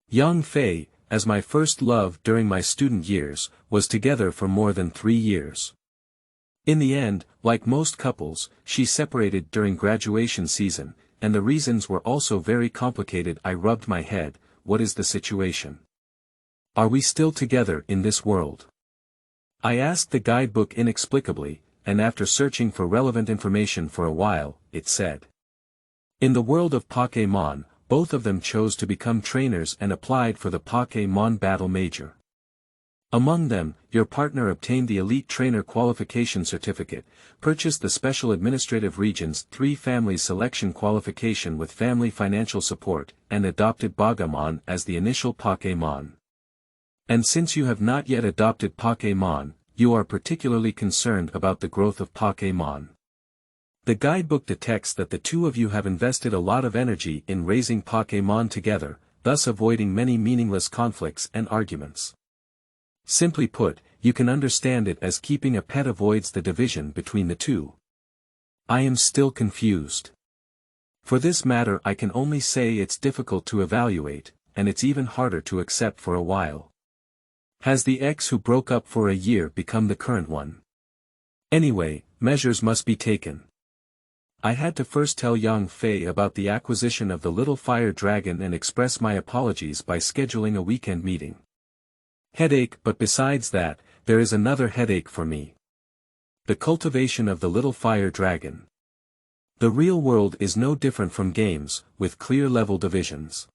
Young Fei, as my first love during my student years, was together for more than 3 years. In the end, like most couples, she separated during graduation season, and the reasons were also very complicated. I rubbed my head. What is the situation? Are we still together in this world? I asked the guidebook inexplicably, and after searching for relevant information for a while, it said. In the world of Pokémon, both of them chose to become trainers and applied for the Pokémon Battle Major. Among them, your partner obtained the Elite Trainer Qualification Certificate, purchased the Special Administrative Region's 3 Families Selection Qualification with Family Financial Support, and adopted Bogomon as the initial Pokémon. And since you have not yet adopted Pokémon, you are particularly concerned about the growth of Pokémon. The guidebook detects that the two of you have invested a lot of energy in raising Pokémon together, thus avoiding many meaningless conflicts and arguments. Simply put, you can understand it as keeping a pet avoids the division between the two. I am still confused. For this matter I can only say it's difficult to evaluate, and it's even harder to accept for a while. Has the ex who broke up for a year become the current one? Anyway, measures must be taken. I had to first tell young Fei about the acquisition of the Little Fire Dragon and express my apologies by scheduling a weekend meeting. Headache. But besides that, there is another headache for me. The cultivation of the Little Fire Dragon. The real world is no different from games, with clear level divisions.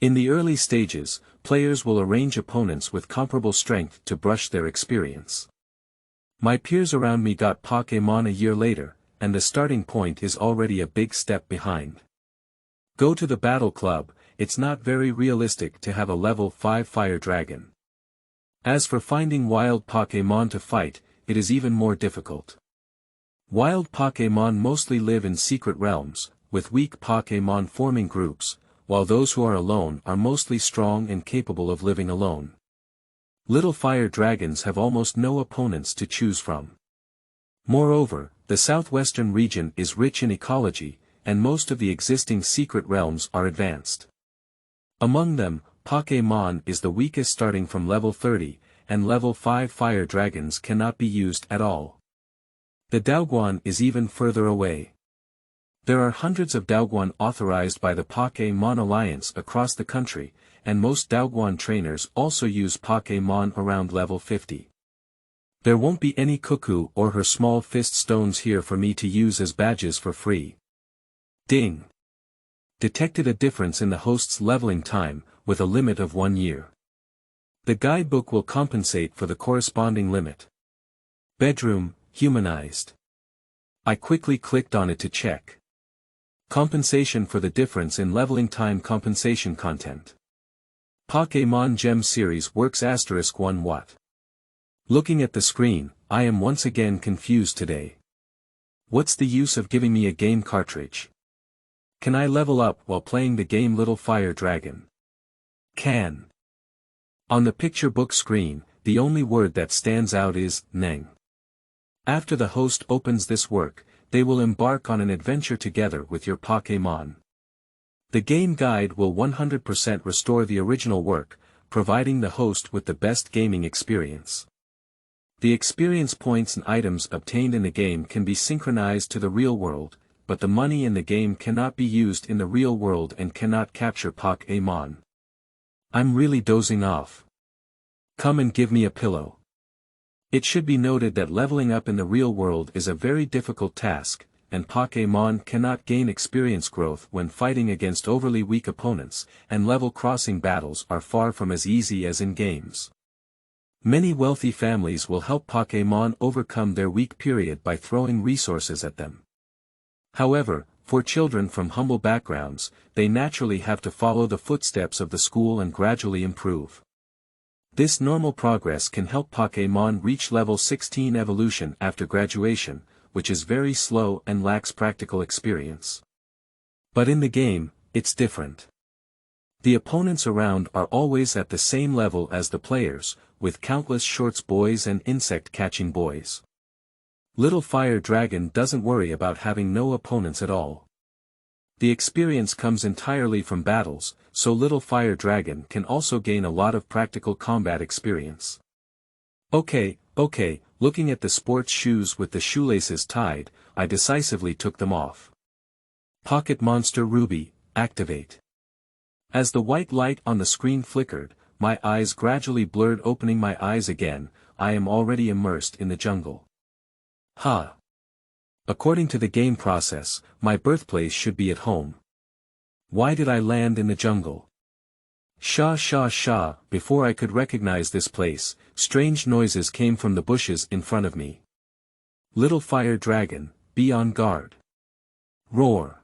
In the early stages, players will arrange opponents with comparable strength to brush their experience. My peers around me got Pokémon a year later, and the starting point is already a big step behind. Go to the Battle Club. It's not very realistic to have a level 5 Fire Dragon. As for finding wild Pokémon to fight, it is even more difficult. Wild Pokémon mostly live in secret realms, with weak Pokémon forming groups, while those who are alone are mostly strong and capable of living alone. Little fire dragons have almost no opponents to choose from. Moreover, the southwestern region is rich in ecology, and most of the existing secret realms are advanced. Among them, Pokémon is the weakest, starting from level 30, and level 5 fire dragons cannot be used at all. The Daoguan is even further away. There are hundreds of Daoguan authorized by the Pokémon Alliance across the country, and most Daoguan trainers also use Pokémon around level 50. There won't be any Cuckoo or her small fist stones here for me to use as badges for free. Ding! Detected a difference in the host's leveling time, with a limit of 1 year. The guidebook will compensate for the corresponding limit. Bedroom, humanized. I quickly clicked on it to check. Compensation for the difference in leveling time. Compensation content. Pokémon Gem Series works *1 What? Looking at the screen, I am once again confused today. What's the use of giving me a game cartridge? Can I level up while playing the game Little Fire Dragon? Can. On the picture book screen, the only word that stands out is Neng. After the host opens this work, they will embark on an adventure together with your Pokémon. The game guide will 100% restore the original work, providing the host with the best gaming experience. The experience points and items obtained in the game can be synchronized to the real world, but the money in the game cannot be used in the real world and cannot capture Pokémon. I'm really dozing off. Come and give me a pillow. It should be noted that leveling up in the real world is a very difficult task, and Pokémon cannot gain experience growth when fighting against overly weak opponents, and level crossing battles are far from as easy as in games. Many wealthy families will help Pokémon overcome their weak period by throwing resources at them. However, for children from humble backgrounds, they naturally have to follow the footsteps of the school and gradually improve. This normal progress can help Pokémon reach level 16 evolution after graduation, which is very slow and lacks practical experience. But in the game, it's different. The opponents around are always at the same level as the players, with countless shorts boys and insect-catching boys. Little Fire Dragon doesn't worry about having no opponents at all. The experience comes entirely from battles, so Little Fire Dragon can also gain a lot of practical combat experience. Okay, looking at the sports shoes with the shoelaces tied, I decisively took them off. Pocket Monster Ruby, activate. As the white light on the screen flickered, my eyes gradually blurred. Opening my eyes again, I am already immersed in the jungle. According to the game process, my birthplace should be at home. Why did I land in the jungle? Sha. Before I could recognize this place, strange noises came from the bushes in front of me. Little Fire Dragon, be on guard. Roar.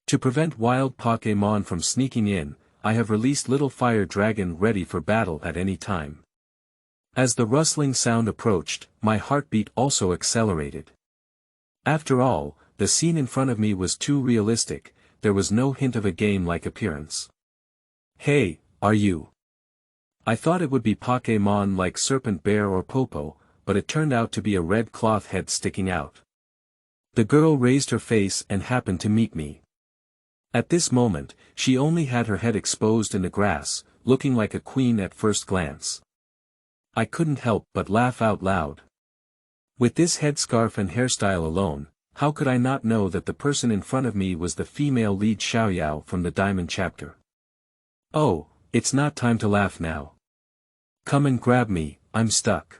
To prevent wild Pokémon from sneaking in, I have released Little Fire Dragon ready for battle at any time. As the rustling sound approached, my heartbeat also accelerated. After all, the scene in front of me was too realistic, there was no hint of a game-like appearance. Hey, are you? I thought it would be Pokémon like Serpent Bear or Popo, but it turned out to be a red cloth head sticking out. The girl raised her face and happened to meet me. At this moment, she only had her head exposed in the grass, looking like a queen at first glance. I couldn't help but laugh out loud. With this headscarf and hairstyle alone, how could I not know that the person in front of me was the female lead Xiaoyao from the Diamond chapter? Oh, it's not time to laugh now. Come and grab me, I'm stuck.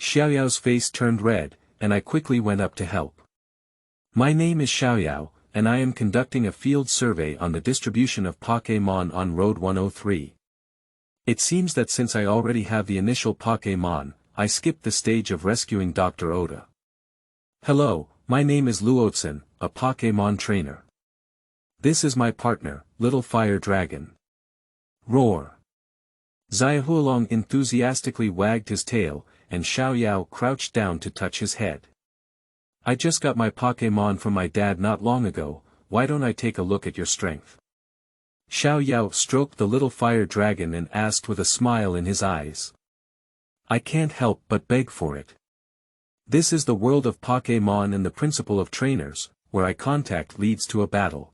Xiaoyao's face turned red, and I quickly went up to help. My name is Xiaoyao, and I am conducting a field survey on the distribution of Pokémon on Road 103. It seems that since I already have the initial Pokémon, I skipped the stage of rescuing Dr. Oda. Hello, my name is Luotsen, a Pokémon trainer. This is my partner, Little Fire Dragon. Roar. Xiaohualong enthusiastically wagged his tail, and Xiaoyao crouched down to touch his head. I just got my Pokémon from my dad not long ago, why don't I take a look at your strength? Xiaoyao stroked the little fire dragon and asked with a smile in his eyes. I can't help but beg for it. This is the world of Pokémon and the principle of trainers, where eye contact leads to a battle.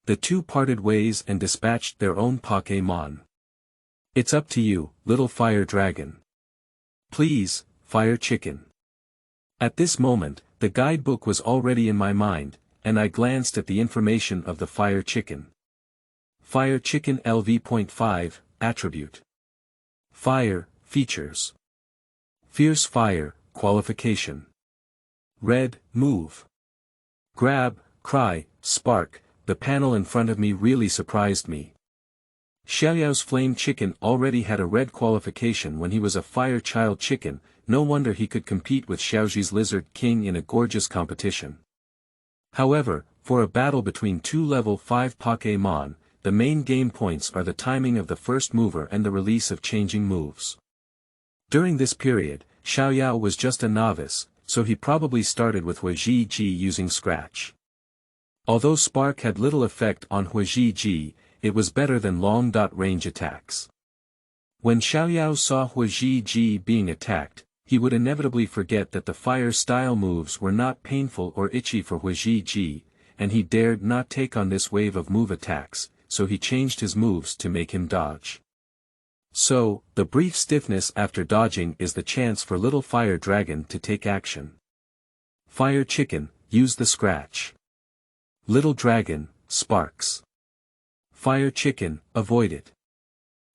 The two parted ways and dispatched their own Pokémon. It's up to you, little fire dragon. Please, fire chicken. At this moment, the guidebook was already in my mind, and I glanced at the information of the fire chicken. Fire chicken LV.5, attribute. Fire, features. Fierce fire, qualification. Red, move. Grab, cry, spark. The panel in front of me really surprised me. Xiaoyao's flame chicken already had a red qualification when he was a fire child chicken, no wonder he could compete with Xiaozhi's lizard king in a gorgeous competition. However, for a battle between two level 5 Pokémon, the main game points are the timing of the first mover and the release of changing moves. During this period, Xiaoyao was just a novice, so he probably started with Huazhiji using Scratch. Although Spark had little effect on Huazhiji, it was better than long-range attacks. When Xiaoyao saw Huazhiji being attacked, he would inevitably forget that the fire-style moves were not painful or itchy for Huazhiji, and he dared not take on this wave of move attacks, so he changed his moves to make him dodge. So, the brief stiffness after dodging is the chance for little fire dragon to take action. Fire chicken, use the Scratch. Little dragon, sparks. Fire chicken, avoid it.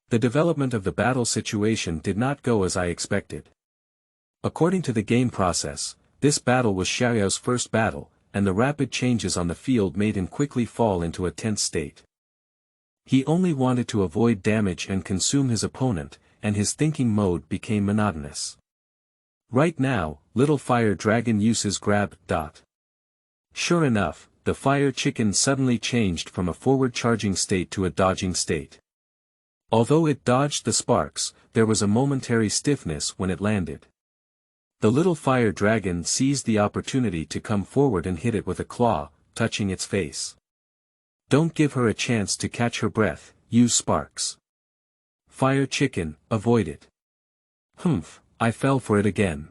The development of the battle situation did not go as I expected. According to the game process, this battle was Xiaoyao's first battle, and the rapid changes on the field made him quickly fall into a tense state. He only wanted to avoid damage and consume his opponent, and his thinking mode became monotonous. Right now, little fire dragon uses grab. Sure enough, the fire chicken suddenly changed from a forward-charging state to a dodging state. Although it dodged the sparks, there was a momentary stiffness when it landed. The little fire dragon seized the opportunity to come forward and hit it with a claw, touching its face. Don't give her a chance to catch her breath, use sparks. Fire chicken, avoid it. Humph, I fell for it again.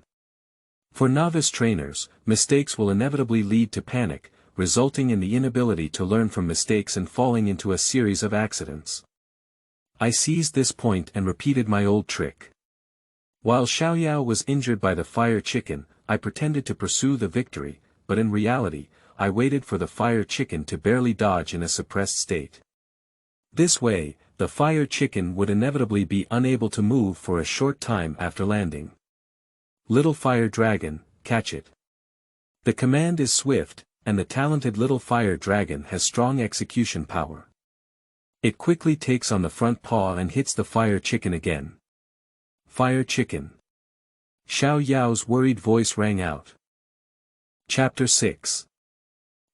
For novice trainers, mistakes will inevitably lead to panic, resulting in the inability to learn from mistakes and falling into a series of accidents. I seized this point and repeated my old trick. While Xiaoyao was injured by the fire chicken, I pretended to pursue the victory, but in reality, I waited for the fire chicken to barely dodge in a suppressed state. This way, the fire chicken would inevitably be unable to move for a short time after landing. Little fire dragon, catch it. The command is swift, and the talented little fire dragon has strong execution power. It quickly takes on the front paw and hits the fire chicken again. Fire chicken. Xiaoyao's worried voice rang out. Chapter 6.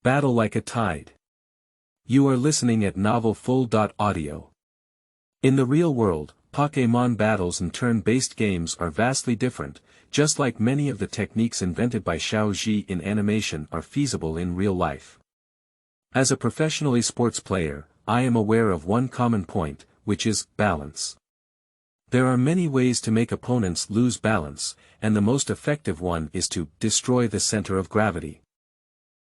Battle like a tide. You are listening at novelfull.audio. In the real world, Pokémon battles and turn-based games are vastly different, just like many of the techniques invented by Xiaozhi in animation are feasible in real life. As a professional sports player, I am aware of one common point, which is balance. There are many ways to make opponents lose balance, and the most effective one is to destroy the center of gravity.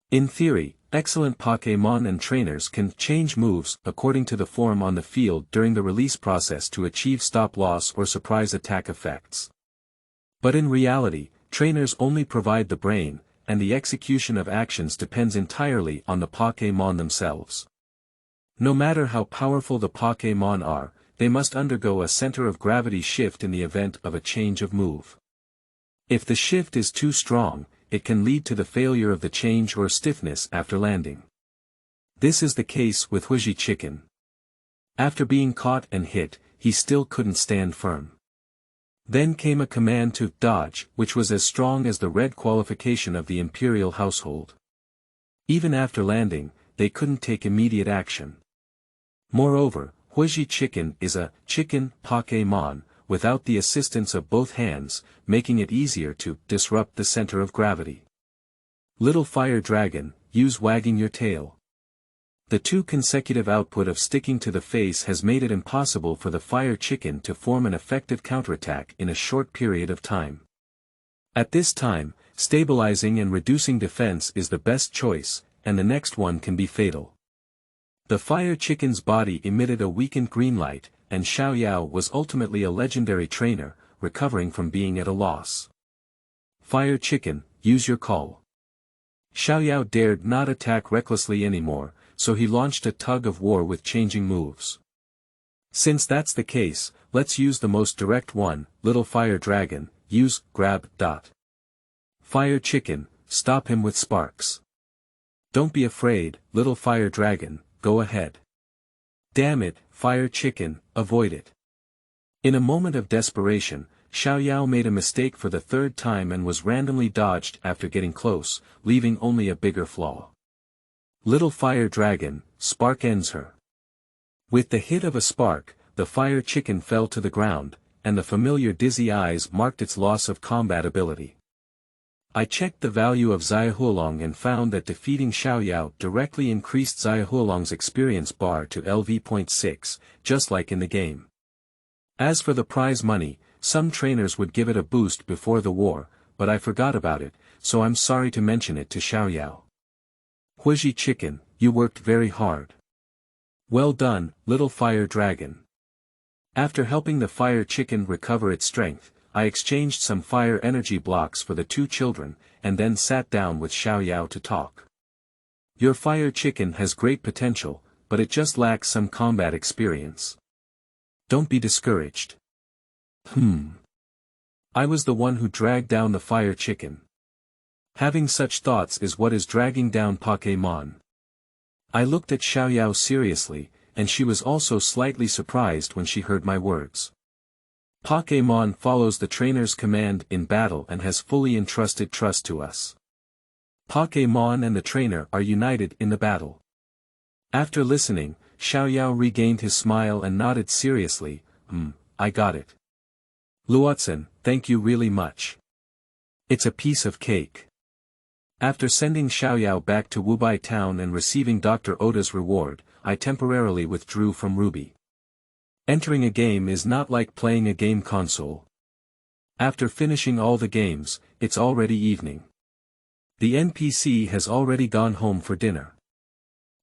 In theory, excellent Pokémon and trainers can change moves according to the form on the field during the release process to achieve stop-loss or surprise attack effects. But in reality, trainers only provide the brain, and the execution of actions depends entirely on the Pokémon themselves. No matter how powerful the Pokémon are, they must undergo a center of gravity shift in the event of a change of move. If the shift is too strong, it can lead to the failure of the change or stiffness after landing. This is the case with Huazhi Chicken. After being caught and hit, he still couldn't stand firm. Then came a command to dodge, which was as strong as the red qualification of the Imperial household. Even after landing, they couldn't take immediate action. Moreover, Xiaozhi chicken is a chicken Pokémon, without the assistance of both hands, making it easier to disrupt the center of gravity. Little fire dragon, use wagging your tail. The 2 consecutive output of sticking to the face has made it impossible for the fire chicken to form an effective counterattack in a short period of time. At this time, stabilizing and reducing defense is the best choice, and the next one can be fatal. The fire chicken's body emitted a weakened green light, and Xiaoyao was ultimately a legendary trainer, recovering from being at a loss. Fire chicken, use your call. Xiaoyao dared not attack recklessly anymore, so he launched a tug of war with changing moves. Since that's the case, let's use the most direct one, Little Fire Dragon, use grab. Fire chicken, stop him with sparks. Don't be afraid, Little Fire Dragon, go ahead. Damn it, Fire chicken, avoid it. In a moment of desperation, Xiaoyao made a mistake for the 3rd time and was randomly dodged after getting close, leaving only a bigger flaw. Little Fire Dragon, spark ends her. With the hit of a spark, the fire chicken fell to the ground, and the familiar dizzy eyes marked its loss of combat ability. I checked the value of Xiaohualong and found that defeating Xiaoyao directly increased Xiaohualong's experience bar to LV.6, just like in the game. As for the prize money, some trainers would give it a boost before the war, but I forgot about it, so I'm sorry to mention it to Xiaoyao. Xiaozhi chicken, you worked very hard. Well done, Little Fire Dragon. After helping the fire chicken recover its strength, I exchanged some fire energy blocks for the 2 children, and then sat down with Xiaoyao to talk. Your fire chicken has great potential, but it just lacks some combat experience. Don't be discouraged. I was the one who dragged down the fire chicken. Having such thoughts is what is dragging down Pokémon. I looked at Xiaoyao seriously, and she was also slightly surprised when she heard my words. Pokémon follows the trainer's command in battle and has fully entrusted trust to us. Pokémon and the trainer are united in the battle. After listening, Xiaoyao regained his smile and nodded seriously, I got it. Luotzen, thank you really much. It's a piece of cake. After sending Xiaoyao back to Wubai town and receiving Dr. Oda's reward, I temporarily withdrew from Ruby. Entering a game is not like playing a game console. After finishing all the games, it's already evening. The NPC has already gone home for dinner.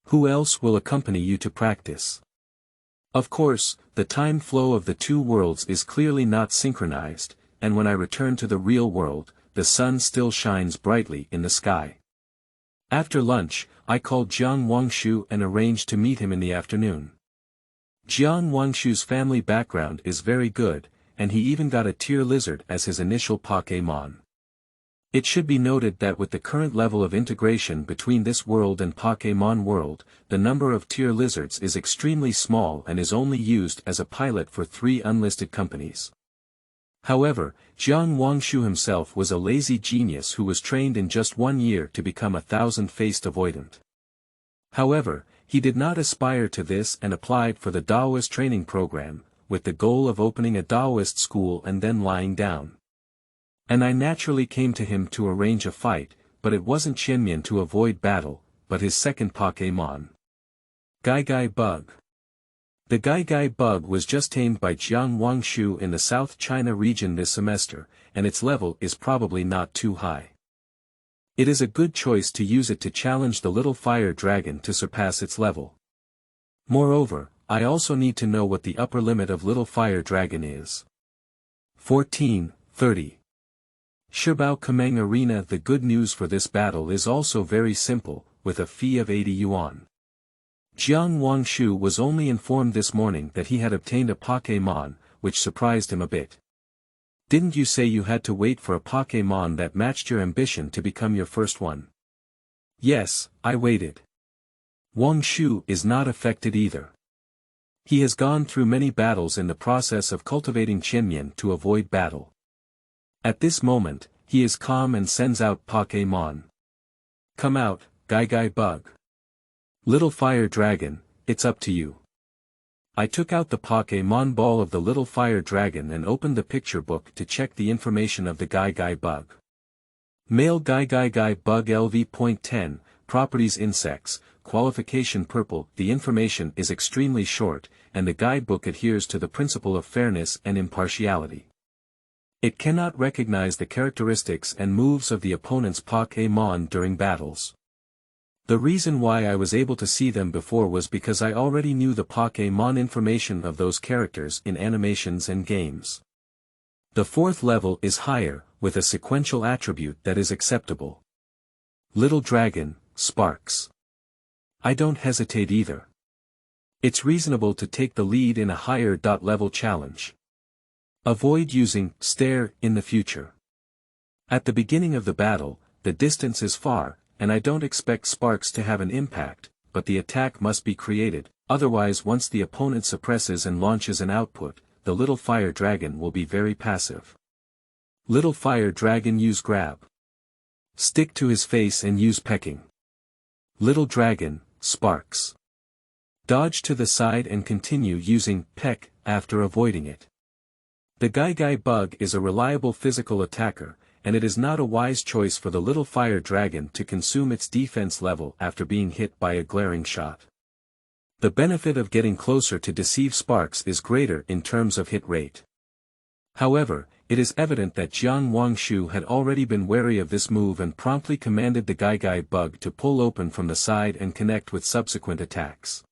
Who else will accompany you to practice? Of course, the time flow of the 2 worlds is clearly not synchronized, and when I return to the real world, the sun still shines brightly in the sky. After lunch, I called Jiang Wangshu and arranged to meet him in the afternoon. Jiang Wangshu's family background is very good, and he even got a tier lizard as his initial Pokémon. It should be noted that with the current level of integration between this world and Pokémon world, the number of tier lizards is extremely small and is only used as a pilot for 3 unlisted companies. However, Jiang Wangshu himself was a lazy genius who was trained in just 1 year to become a 1000-faced avoidant. However, he did not aspire to this and applied for the Daoist training program, with the goal of opening a Daoist school and then lying down. And I naturally came to him to arrange a fight, but it wasn't Qianmian to avoid battle, but his second Pokémon. Gai Bug. The Gai Bug was just tamed by Jiang Wangshu in the South China region this semester, and its level is probably not too high. It is a good choice to use it to challenge the Little Fire Dragon to surpass its level. Moreover, I also need to know what the upper limit of Little Fire Dragon is. 14:30. Shibao Kameng Arena. The good news for this battle is also very simple, with a fee of 80 yuan. Jiang Wangshu was only informed this morning that he had obtained a Pokémon, which surprised him a bit. Didn't you say you had to wait for a Pokémon that matched your ambition to become your first one? Yes, I waited. Wangshu is not affected either. He has gone through many battles in the process of cultivating Qianmian to avoid battle. At this moment, he is calm and sends out Pokémon. Come out, Gai Bug. Little Fire Dragon, it's up to you. I took out the Pokémon ball of the little fire dragon and opened the picture book to check the information of the Gai bug. Male Gai bug LV.10, properties insects, qualification purple. The information is extremely short, and the guidebook adheres to the principle of fairness and impartiality. It cannot recognize the characteristics and moves of the opponent's Pokémon during battles. The reason why I was able to see them before was because I already knew the Pokémon information of those characters in animations and games. The fourth level is higher, with a sequential attribute that is acceptable. Little Dragon, Sparks. I don't hesitate either. It's reasonable to take the lead in a higher level challenge. Avoid using stare in the future. At the beginning of the battle, the distance is far, and I don't expect Sparks to have an impact, but the attack must be created, otherwise once the opponent suppresses and launches an output, the little fire dragon will be very passive. Little fire dragon use grab. Stick to his face and use pecking. Little dragon, Sparks. Dodge to the side and continue using peck after avoiding it. The Gai bug is a reliable physical attacker, and it is not a wise choice for the little fire dragon to consume its defense level after being hit by a glaring shot. The benefit of getting closer to deceive Sparks is greater in terms of hit rate. However, it is evident that Jiang Wangshu had already been wary of this move and promptly commanded the Gai bug to pull open from the side and connect with subsequent attacks.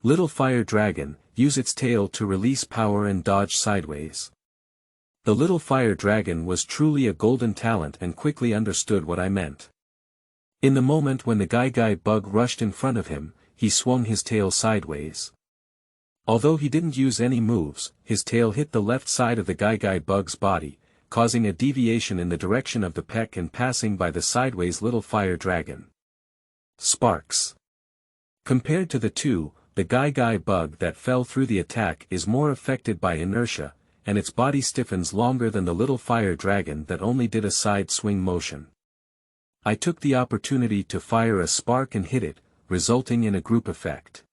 Little fire dragon, use its tail to release power and dodge sideways. The little fire dragon was truly a golden talent and quickly understood what I meant. In the moment when the Gai bug rushed in front of him, he swung his tail sideways. Although he didn't use any moves, his tail hit the left side of the Gai bug's body, causing a deviation in the direction of the peck and passing by the sideways little fire dragon. Sparks. Compared to the two, the Gai bug that fell through the attack is more affected by inertia, and its body stiffens longer than the little fire dragon that only did a side swing motion. I took the opportunity to fire a spark and hit it, resulting in a group effect.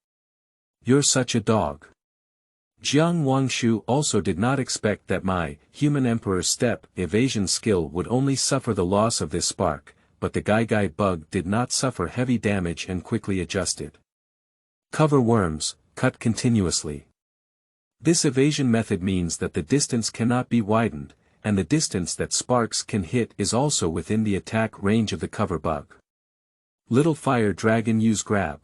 You're such a dog. Jiang Wangshu also did not expect that my human emperor step evasion skill would only suffer the loss of this spark, but the Gai bug did not suffer heavy damage and quickly adjusted. Cover worms, cut continuously. This evasion method means that the distance cannot be widened, and the distance that Sparks can hit is also within the attack range of the cover bug. Little fire dragon use grab.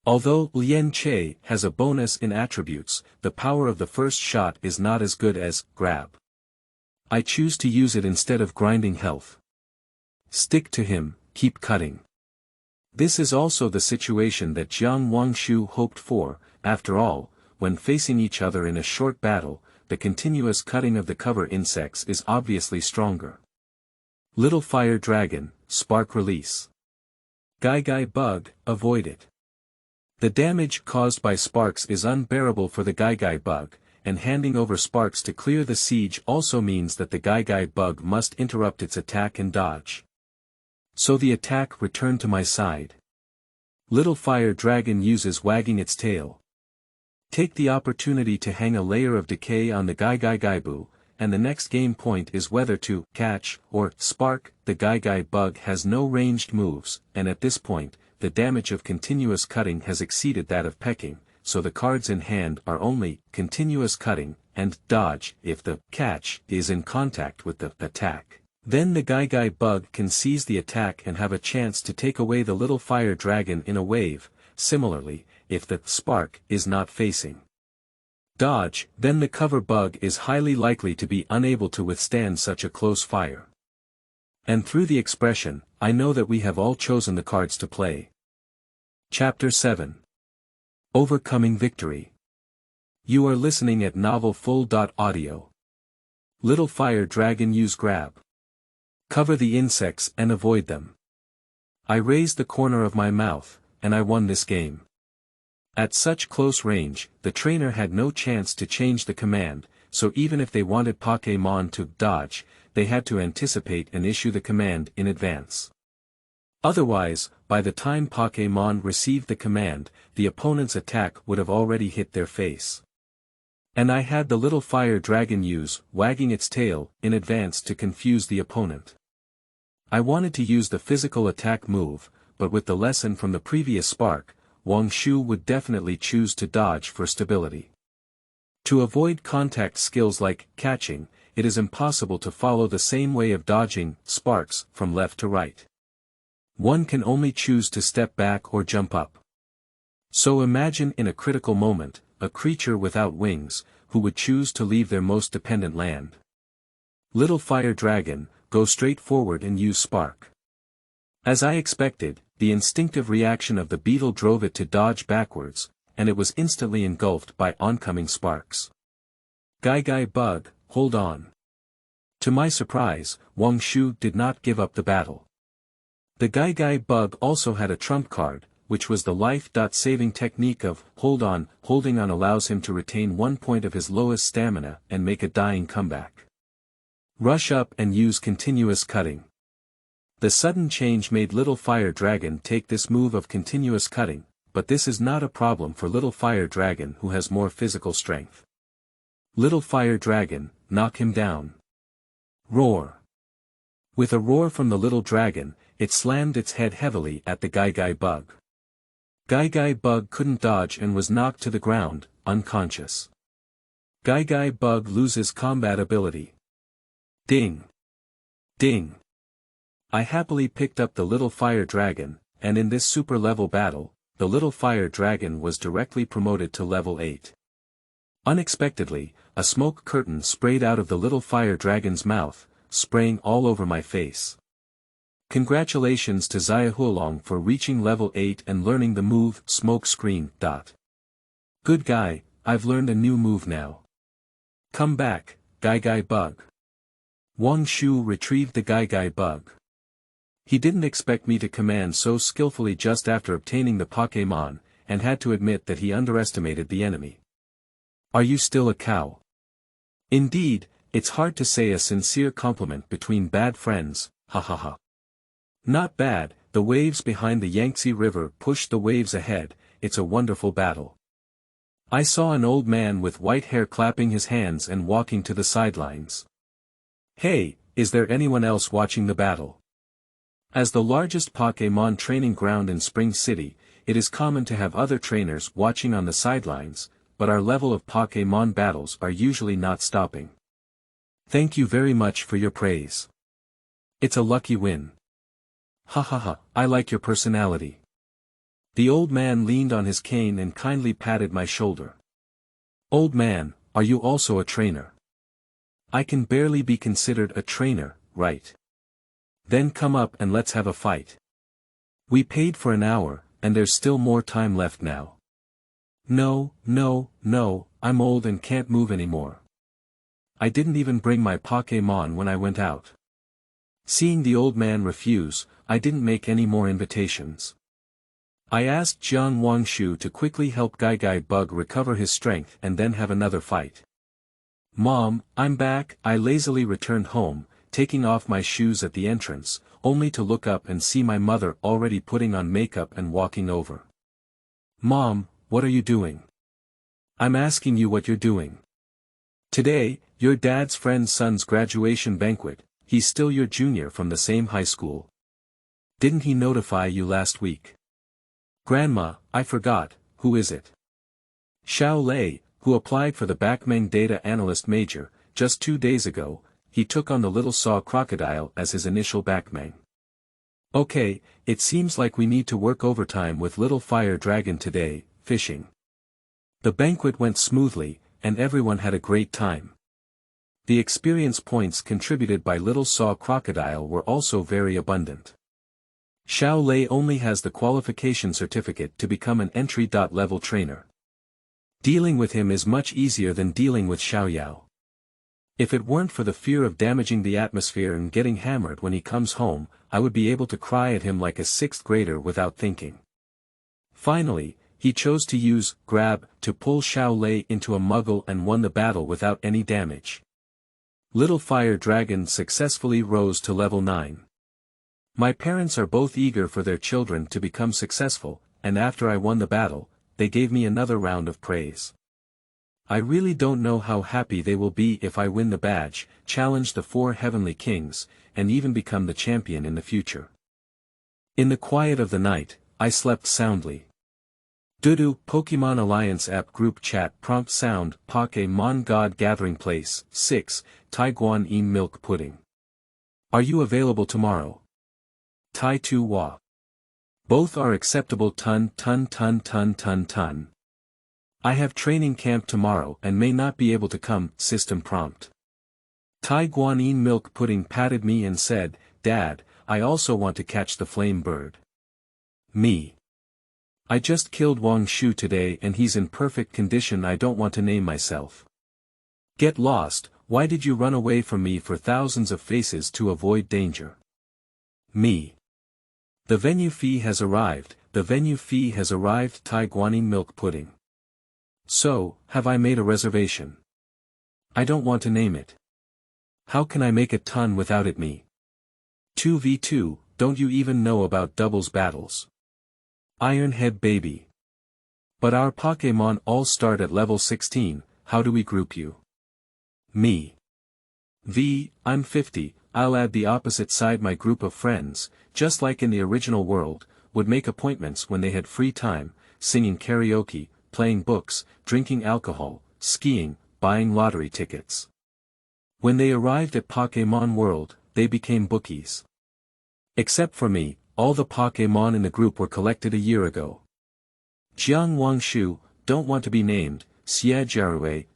Although Lian Che has a bonus in attributes, the power of the first shot is not as good as grab. I choose to use it instead of grinding health. Stick to him, keep cutting. This is also the situation that Jiang Wangshu hoped for. After all, when facing each other in a short battle, the continuous cutting of the cover insects is obviously stronger. Little fire dragon, spark release. Gai bug, avoid it. The damage caused by sparks is unbearable for the Gai bug, and handing over sparks to clear the siege also means that the Gai bug must interrupt its attack and dodge. So the attack returned to my side. Little fire dragon uses wagging its tail. Take the opportunity to hang a layer of decay on the Gaibu, and the next game point is whether to catch or spark. The Gai bug has no ranged moves, and at this point, the damage of continuous cutting has exceeded that of pecking, so the cards in hand are only continuous cutting and dodge if the catch is in contact with the attack. Then the Gai bug can seize the attack and have a chance to take away the little fire dragon in a wave. Similarly, if the spark is not facing dodge, then the cover bug is highly likely to be unable to withstand such a close fire. And through the expression, I know that we have all chosen the cards to play. Chapter 7. Overcoming Victory. You are listening at Novel Full.audio. Little fire dragon use grab. Cover the insects and avoid them. I raised the corner of my mouth, and I won this game. At such close range, the trainer had no chance to change the command, so even if they wanted Pokémon to dodge, they had to anticipate and issue the command in advance. Otherwise, by the time Pokémon received the command, the opponent's attack would have already hit their face. And I had the little fire dragon wagging its tail, in advance to confuse the opponent. I wanted to use the physical attack move, but with the lesson from the previous spark, Wang Shu would definitely choose to dodge for stability. To avoid contact skills like catching, it is impossible to follow the same way of dodging sparks from left to right. One can only choose to step back or jump up. So imagine in a critical moment, a creature without wings, who would choose to leave their most dependent land. Little fire dragon, go straight forward and use spark. As I expected, the instinctive reaction of the beetle drove it to dodge backwards, and it was instantly engulfed by oncoming sparks. Gai bug, hold on. To my surprise, Wang Shu did not give up the battle. The Gai bug also had a trump card, which was the life-saving technique of hold on. Holding on allows him to retain 1 point of his lowest stamina and make a dying comeback. Rush up and use continuous cutting. The sudden change made Little Fire Dragon take this move of continuous cutting, but this is not a problem for Little Fire Dragon who has more physical strength. Little Fire Dragon, knock him down. Roar. With a roar from the little dragon, it slammed its head heavily at the Gai bug. Gai bug couldn't dodge and was knocked to the ground, unconscious. Gai bug loses combat ability. Ding. Ding. I happily picked up the Little Fire Dragon, and in this super level battle, the Little Fire Dragon was directly promoted to level 8. Unexpectedly, a smoke curtain sprayed out of the Little Fire Dragon's mouth, spraying all over my face. Congratulations to Xiaozhi for reaching level 8 and learning the move Smoke Screen. Good guy, I've learned a new move now. Come back, Gai bug. Wang Shu retrieved the Gai bug. He didn't expect me to command so skillfully just after obtaining the Pokémon, and had to admit that he underestimated the enemy. Are you still a cow? Indeed, it's hard to say a sincere compliment between bad friends, ha. Not bad, the waves behind the Yangtze River push the waves ahead, it's a wonderful battle. I saw an old man with white hair clapping his hands and walking to the sidelines. Hey, is there anyone else watching the battle? As the largest Pokémon training ground in Spring City, it is common to have other trainers watching on the sidelines, but our level of Pokémon battles are usually not stopping. Thank you very much for your praise. It's a lucky win. Ha, I like your personality. The old man leaned on his cane and kindly patted my shoulder. Old man, are you also a trainer? I can barely be considered a trainer, right? Then come up and let's have a fight. We paid for an hour, and there's still more time left now. No, I'm old and can't move anymore. I didn't even bring my Pokémon when I went out. Seeing the old man refuse, I didn't make any more invitations. I asked Jiang Wangshu to quickly help Gai Bug recover his strength and then have another fight. Mom, I'm back. I lazily returned home, taking off my shoes at the entrance, only to look up and see my mother already putting on makeup and walking over. Mom, what are you doing? I'm asking you what you're doing. Today, your dad's friend's son's graduation banquet. He's still your junior from the same high school. Didn't he notify you last week? Grandma, I forgot, who is it? Xiaozhi, who applied for the Backmeng Data Analyst major, just 2 days ago. He took on the little saw crocodile as his initial Backmeng. Okay, it seems like we need to work overtime with Little Fire Dragon today, fishing. The banquet went smoothly, and everyone had a great time. The experience points contributed by Little Saw Crocodile were also very abundant. Xiaozhi only has the qualification certificate to become an entry-level trainer. Dealing with him is much easier than dealing with Xiaoyao. If it weren't for the fear of damaging the atmosphere and getting hammered when he comes home, I would be able to cry at him like a 6th grader without thinking. Finally, he chose to use grab to pull Xiaozhi into a muggle and won the battle without any damage. Little Fire Dragon successfully rose to level 9. My parents are both eager for their children to become successful, and after I won the battle, they gave me another round of praise. I really don't know how happy they will be if I win the badge, challenge the 4 heavenly kings, and even become the champion in the future. In the quiet of the night, I slept soundly. Dudu Pokemon Alliance app group chat prompt sound Pokémon God Gathering Place 6 Taiguan milk pudding. Are you available tomorrow? Tai Tu Wa. Both are acceptable ton. I have training camp tomorrow and may not be able to come, system prompt. Tai Guanyin milk pudding patted me and said, Dad, I also want to catch the flame bird. Me. I just killed Wang Shu today and he's in perfect condition. I don't want to name myself. Get lost, why did you run away from me for thousands of faces to avoid danger? Me. The venue fee has arrived, Tai Guanyin milk pudding. So, have I made a reservation? I don't want to name it. How can I make a ton without it me? 2v2, don't you even know about doubles battles? Ironhead baby. But our Pokémon all start at level 16, how do we group you? Me. I'm 50, I'll add the opposite side. My group of friends, just like in the original world, would make appointments when they had free time, singing karaoke, playing books, drinking alcohol, skiing, buying lottery tickets. When they arrived at Pokémon World, they became bookies. Except for me, all the Pokémon in the group were collected a year ago. Jiang Wangshu, don't want to be named, Xie Jiarui,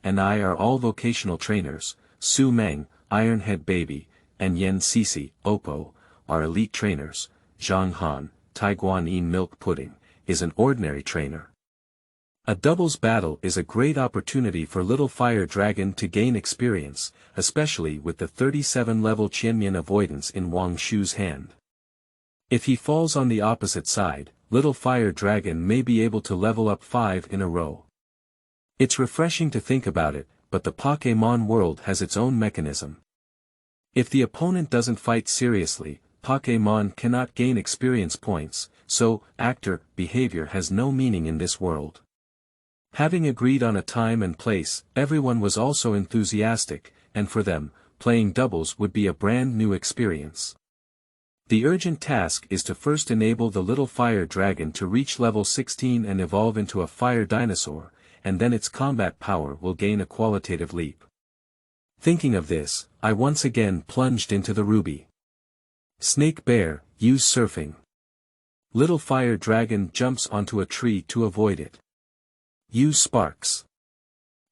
and I are all vocational trainers. Su Meng, Ironhead baby, and Yen Sisi, Oppo, are elite trainers. Zhang Han, Taiguanyin milk pudding, is an ordinary trainer. A doubles battle is a great opportunity for Little Fire Dragon to gain experience, especially with the 37-level Qianmian avoidance in Wang Shu's hand. If he falls on the opposite side, Little Fire Dragon may be able to level up 5 in a row. It's refreshing to think about it, but the Pokémon world has its own mechanism. If the opponent doesn't fight seriously, Pokémon cannot gain experience points, so, actor, behavior has no meaning in this world. Having agreed on a time and place, everyone was also enthusiastic, and for them, playing doubles would be a brand new experience. The urgent task is to first enable the Little Fire Dragon to reach level 16 and evolve into a fire dinosaur, and then its combat power will gain a qualitative leap. Thinking of this, I once again plunged into the Ruby. Snake Bear, use surfing. Little Fire Dragon jumps onto a tree to avoid it. Use sparks.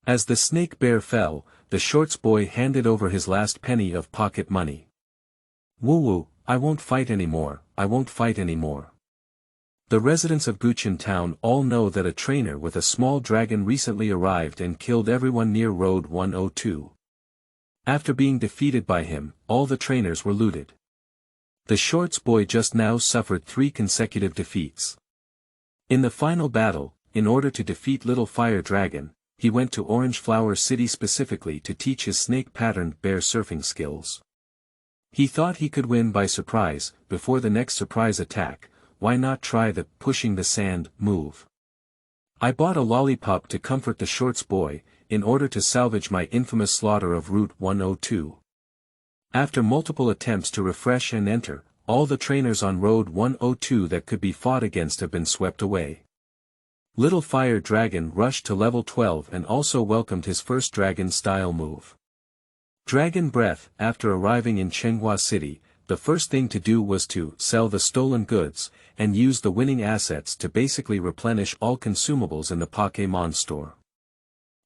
As the Snake Bear fell, the Shorts boy handed over his last penny of pocket money. Woo-woo, I won't fight anymore, I won't fight anymore. The residents of Guchen Town all know that a trainer with a small dragon recently arrived and killed everyone near Road 102. After being defeated by him, all the trainers were looted. The Shorts boy just now suffered 3 consecutive defeats. In the final battle, in order to defeat Little Fire Dragon, he went to Orange Flower City specifically to teach his snake-patterned bear surfing skills. He thought he could win by surprise. Before the next surprise attack, why not try the pushing the sand move? I bought a lollipop to comfort the Shorts boy, in order to salvage my infamous slaughter of Route 102. After multiple attempts to refresh and enter, all the trainers on Road 102 that could be fought against have been swept away. Little Fire Dragon rushed to level 12 and also welcomed his first dragon-style move. Dragon Breath. After arriving in Chenghua City, the first thing to do was to sell the stolen goods, and use the winning assets to basically replenish all consumables in the Pokémon store.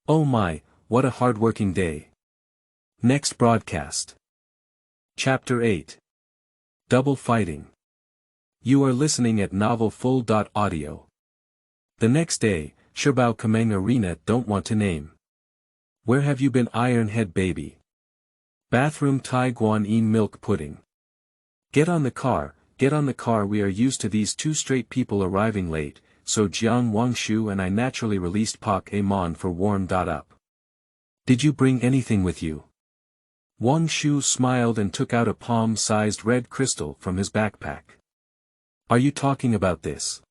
Oh my, what a hard-working day. Next broadcast. Chapter 8. Double Fighting. You are listening at novelfull.audio. The next day, Shibao Kameng Arena don't want to name. Where have you been, Ironhead baby? Bathroom Tai Guanyin milk pudding. Get on the car, we are used to these 2 straight people arriving late, so Jiang Wangshu and I naturally released Pokémon for warm. Up. Did you bring anything with you? Wang Shu smiled and took out a palm-sized red crystal from his backpack. Are you talking about this?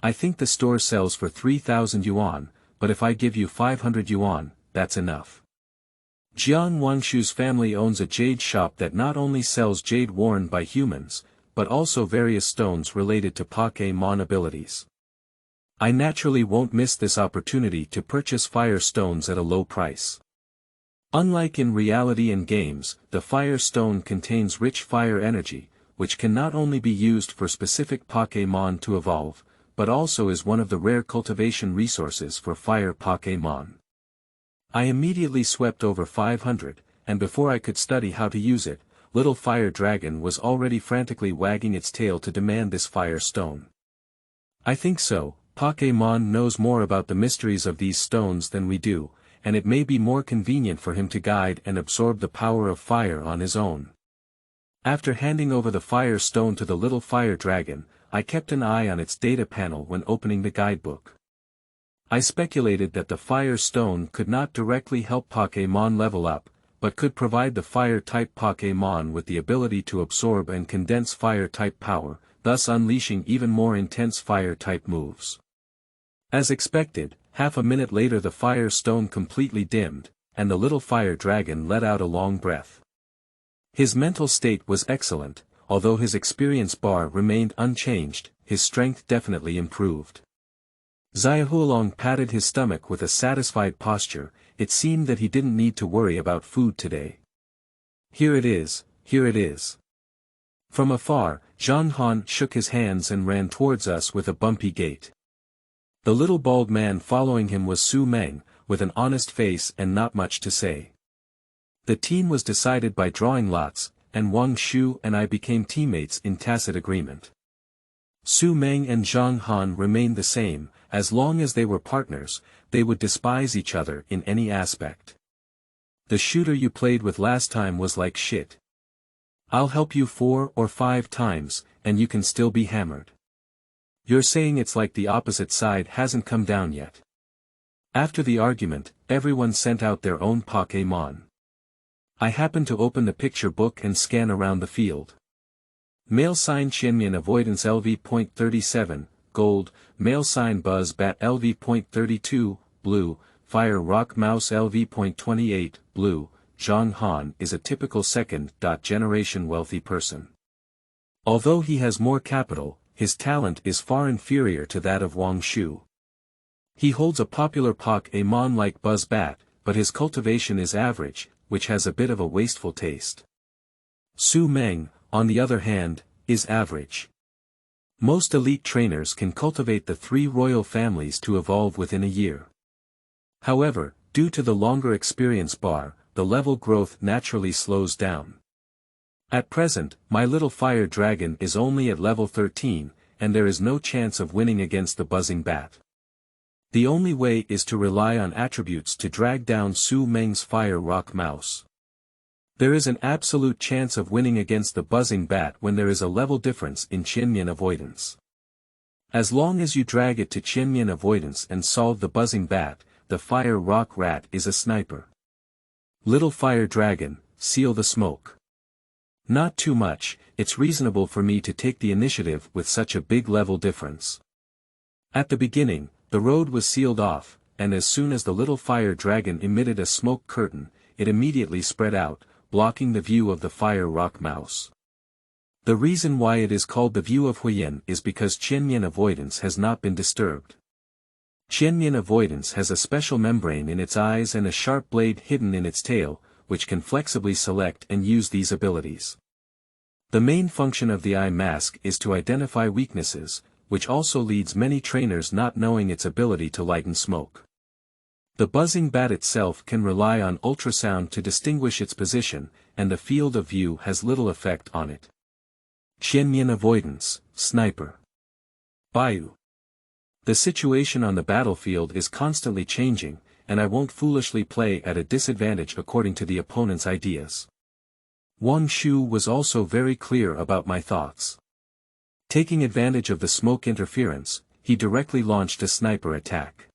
I think the store sells for 3,000 yuan, but if I give you 500 yuan, that's enough. Jiang Wangshu's family owns a jade shop that not only sells jade worn by humans, but also various stones related to Pokémon abilities. I naturally won't miss this opportunity to purchase fire stones at a low price. Unlike in reality and games, the fire stone contains rich fire energy, which can not only be used for specific Pokémon to evolve, but also is one of the rare cultivation resources for fire Pokémon. I immediately swept over 500, and before I could study how to use it, little fire dragon was already frantically wagging its tail to demand this fire stone. I think so, Pokémon knows more about the mysteries of these stones than we do, and it may be more convenient for him to guide and absorb the power of fire on his own. After handing over the fire stone to the little fire dragon, I kept an eye on its data panel when opening the guidebook. I speculated that the fire stone could not directly help Pokémon level up, but could provide the fire-type Pokémon with the ability to absorb and condense fire-type power, thus unleashing even more intense fire-type moves. As expected, half a minute later the fire stone completely dimmed, and the little fire dragon let out a long breath. His mental state was excellent, although his experience bar remained unchanged, his strength definitely improved. Xiaozhi patted his stomach with a satisfied posture. It seemed that he didn't need to worry about food today. Here it is, here it is. From afar, Zhang Han shook his hands and ran towards us with a bumpy gait. The little bald man following him was Su Meng, with an honest face and not much to say. The team was decided by drawing lots, and Wang Shu and I became teammates in tacit agreement. Su Meng and Zhang Han remained the same. As long as they were partners, they would despise each other in any aspect. The shooter you played with last time was like shit. I'll help you 4 or 5 times, and you can still be hammered. You're saying it's like the opposite side hasn't come down yet. After the argument, everyone sent out their own Pokémon. I happened to open the picture book and scan around the field. Male sign Qianmian avoidance LV.37, gold, male sign Buzz Bat LV.32, blue, fire rock mouse LV.28, blue. Zhang Han is a typical second-generation wealthy person. Although he has more capital, his talent is far inferior to that of Wang Shu. He holds a popular Pokémon like Buzz Bat, but his cultivation is average, which has a bit of a wasteful taste. Su Meng, on the other hand, is average. Most elite trainers can cultivate the 3 royal families to evolve within a year. However, due to the longer experience bar, the level growth naturally slows down. At present, my little fire dragon is only at level 13, and there is no chance of winning against the buzzing bat. The only way is to rely on attributes to drag down Su Meng's fire rock mouse. There is an absolute chance of winning against the buzzing bat when there is a level difference in Qianmian avoidance. As long as you drag it to Qianmian avoidance and solve the buzzing bat, the fire rock rat is a sniper. Little fire dragon, seal the smoke. Not too much, it's reasonable for me to take the initiative with such a big level difference. At the beginning, the road was sealed off, and as soon as the little fire dragon emitted a smoke curtain, it immediately spread out, blocking the view of the fire rock mouse. The reason why it is called the view of Huiyan is because Qianmian avoidance has not been disturbed. Qianmian avoidance has a special membrane in its eyes and a sharp blade hidden in its tail, which can flexibly select and use these abilities. The main function of the eye mask is to identify weaknesses, which also leads many trainers not knowing its ability to lighten smoke. The buzzing bat itself can rely on ultrasound to distinguish its position, and the field of view has little effect on it. Qianmian avoidance, sniper. Bayu. The situation on the battlefield is constantly changing, and I won't foolishly play at a disadvantage according to the opponent's ideas. Wang Shu was also very clear about my thoughts. Taking advantage of the smoke interference, he directly launched a sniper attack.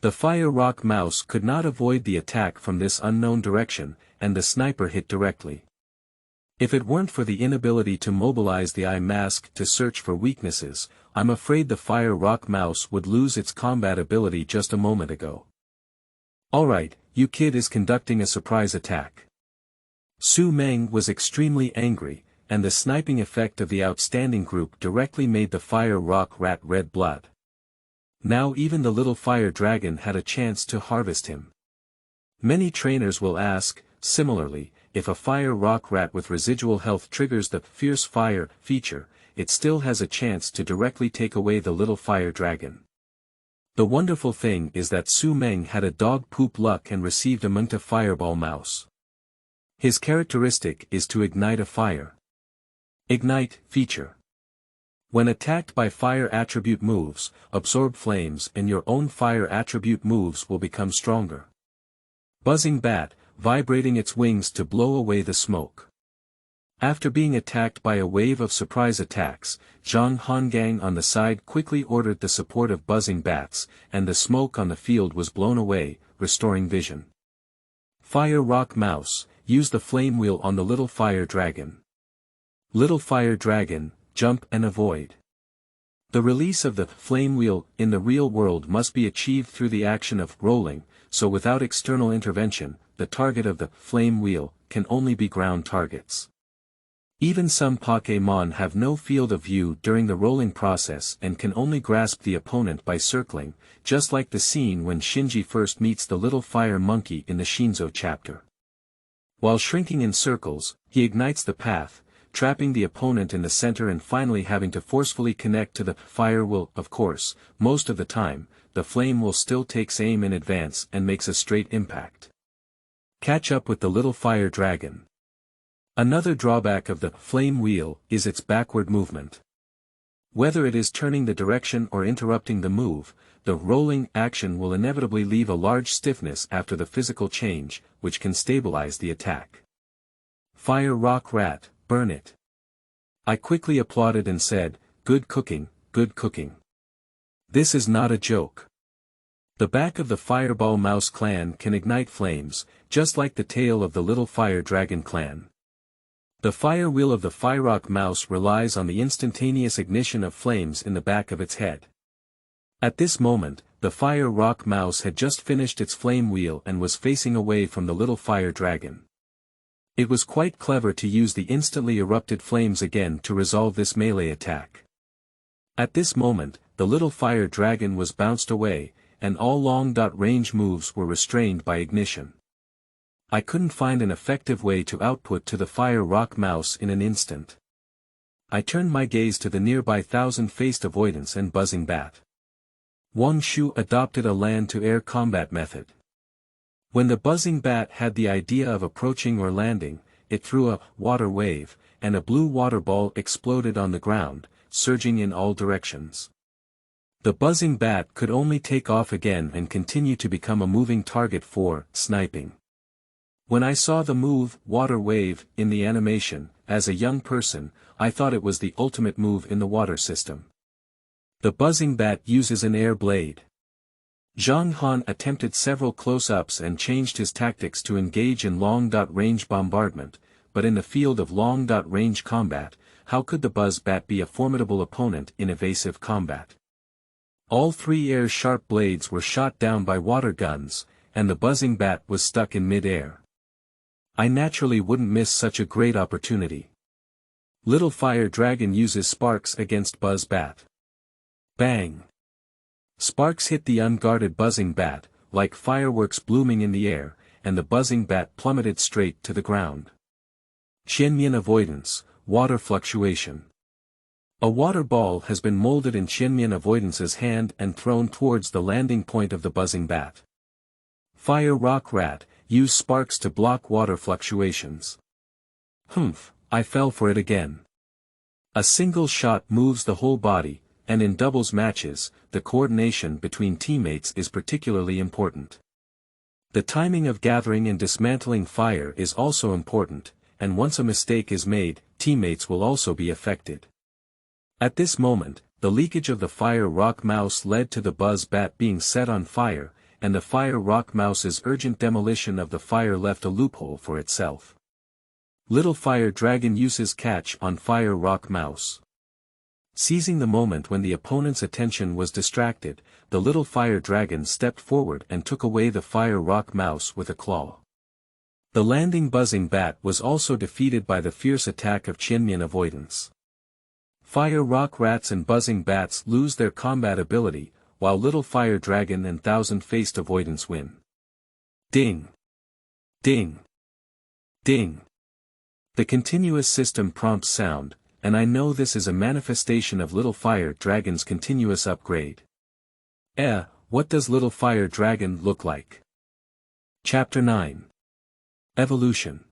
The Fire Rock Mouse could not avoid the attack from this unknown direction, and the sniper hit directly. If it weren't for the inability to mobilize the eye mask to search for weaknesses, I'm afraid the Fire Rock Mouse would lose its combat ability just a moment ago. Alright, you kid is conducting a surprise attack. Su Meng was extremely angry, and the sniping effect of the outstanding group directly made the Fire Rock Rat red blood. Now even the little fire dragon had a chance to harvest him. Many trainers will ask, similarly, if a Fire Rock Rat with residual health triggers the Fierce Fire feature, it still has a chance to directly take away the little fire dragon. The wonderful thing is that Su Meng had a dog poop luck and received a Munta Fireball Mouse. His characteristic is to ignite a fire. Ignite feature. When attacked by fire attribute moves, absorb flames and your own fire attribute moves will become stronger. Buzzing Bat, vibrating its wings to blow away the smoke. After being attacked by a wave of surprise attacks, Zhang Hongang on the side quickly ordered the support of buzzing bats, and the smoke on the field was blown away, restoring vision. Fire Rock Mouse, use the flame wheel on the little fire dragon. Little fire dragon, jump and avoid. The release of the flame wheel in the real world must be achieved through the action of rolling, so without external intervention, the target of the flame wheel can only be ground targets. Even some Pokémon have no field of view during the rolling process and can only grasp the opponent by circling, just like the scene when Shinji first meets the little fire monkey in the Shinzo chapter. While shrinking in circles, he ignites the path, trapping the opponent in the center and finally having to forcefully connect to the fire wheel. Of course, most of the time, the flame will still takes aim in advance and makes a straight impact. Catch up with the little fire dragon. Another drawback of the flame wheel is its backward movement. Whether it is turning the direction or interrupting the move, the rolling action will inevitably leave a large stiffness after the physical change, which can stabilize the attack. Fire Rock Rat, burn it. I quickly applauded and said, good cooking, good cooking. This is not a joke. The back of the Fireball Mouse clan can ignite flames, just like the tail of the little Fire Dragon clan. The fire wheel of the Firerock Mouse relies on the instantaneous ignition of flames in the back of its head. At this moment, the Fire Rock Mouse had just finished its flame wheel and was facing away from the little fire dragon. It was quite clever to use the instantly erupted flames again to resolve this melee attack. At this moment, the little fire dragon was bounced away, and all long-range moves were restrained by ignition. I couldn't find an effective way to output to the Fire Rock Mouse in an instant. I turned my gaze to the nearby thousand-faced avoidance and buzzing bat. Wang Shu adopted a land-to-air combat method. When the buzzing bat had the idea of approaching or landing, it threw a water wave, and a blue water ball exploded on the ground, surging in all directions. The buzzing bat could only take off again and continue to become a moving target for sniping. When I saw the move, water wave, in the animation, as a young person, I thought it was the ultimate move in the water system. The buzzing bat uses an air blade. Zhang Han attempted several close-ups and changed his tactics to engage in long-range bombardment, but in the field of long-range combat, how could the buzz bat be a formidable opponent in evasive combat? All three air-sharp blades were shot down by water guns, and the buzzing bat was stuck in mid-air. I naturally wouldn't miss such a great opportunity. Little Fire Dragon uses sparks against Buzz Bat. Bang! Sparks hit the unguarded buzzing bat, like fireworks blooming in the air, and the buzzing bat plummeted straight to the ground. Qianmian Avoidance, Water Fluctuation. A water ball has been molded in Qianmian Avoidance's hand and thrown towards the landing point of the buzzing bat. Fire Rock Rat, use sparks to block water fluctuations. Humph, I fell for it again. A single shot moves the whole body, and in doubles matches, the coordination between teammates is particularly important. The timing of gathering and dismantling fire is also important, and once a mistake is made, teammates will also be affected. At this moment, the leakage of the Fire Rock Mouse led to the buzz bat being set on fire, and the fire rock mouse's urgent demolition of the fire left a loophole for itself. Little fire dragon uses catch on fire rock mouse. Seizing the moment when the opponent's attention was distracted, the little fire dragon stepped forward and took away the fire rock mouse with a claw. The landing buzzing bat was also defeated by the fierce attack of Qianmian avoidance. Fire rock rats and buzzing bats lose their combat ability, while little fire dragon and thousand-faced avoidance win. Ding! Ding! Ding! The continuous system prompts sound, and I know this is a manifestation of little fire dragon's continuous upgrade. What does little fire dragon look like? Chapter 9. Evolution.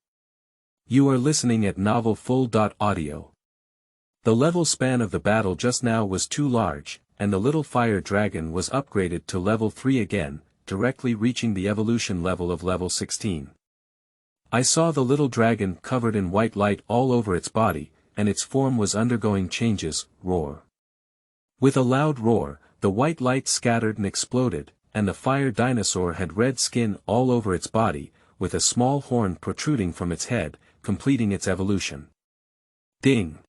You are listening at Novel Full.audio. The level span of the battle just now was too large, and the little fire dragon was upgraded to level 3 again, directly reaching the evolution level of level 16. I saw the little dragon covered in white light all over its body, and its form was undergoing changes. Roar. With a loud roar, the white light scattered and exploded, and the fire dinosaur had red skin all over its body, with a small horn protruding from its head, completing its evolution. Ding!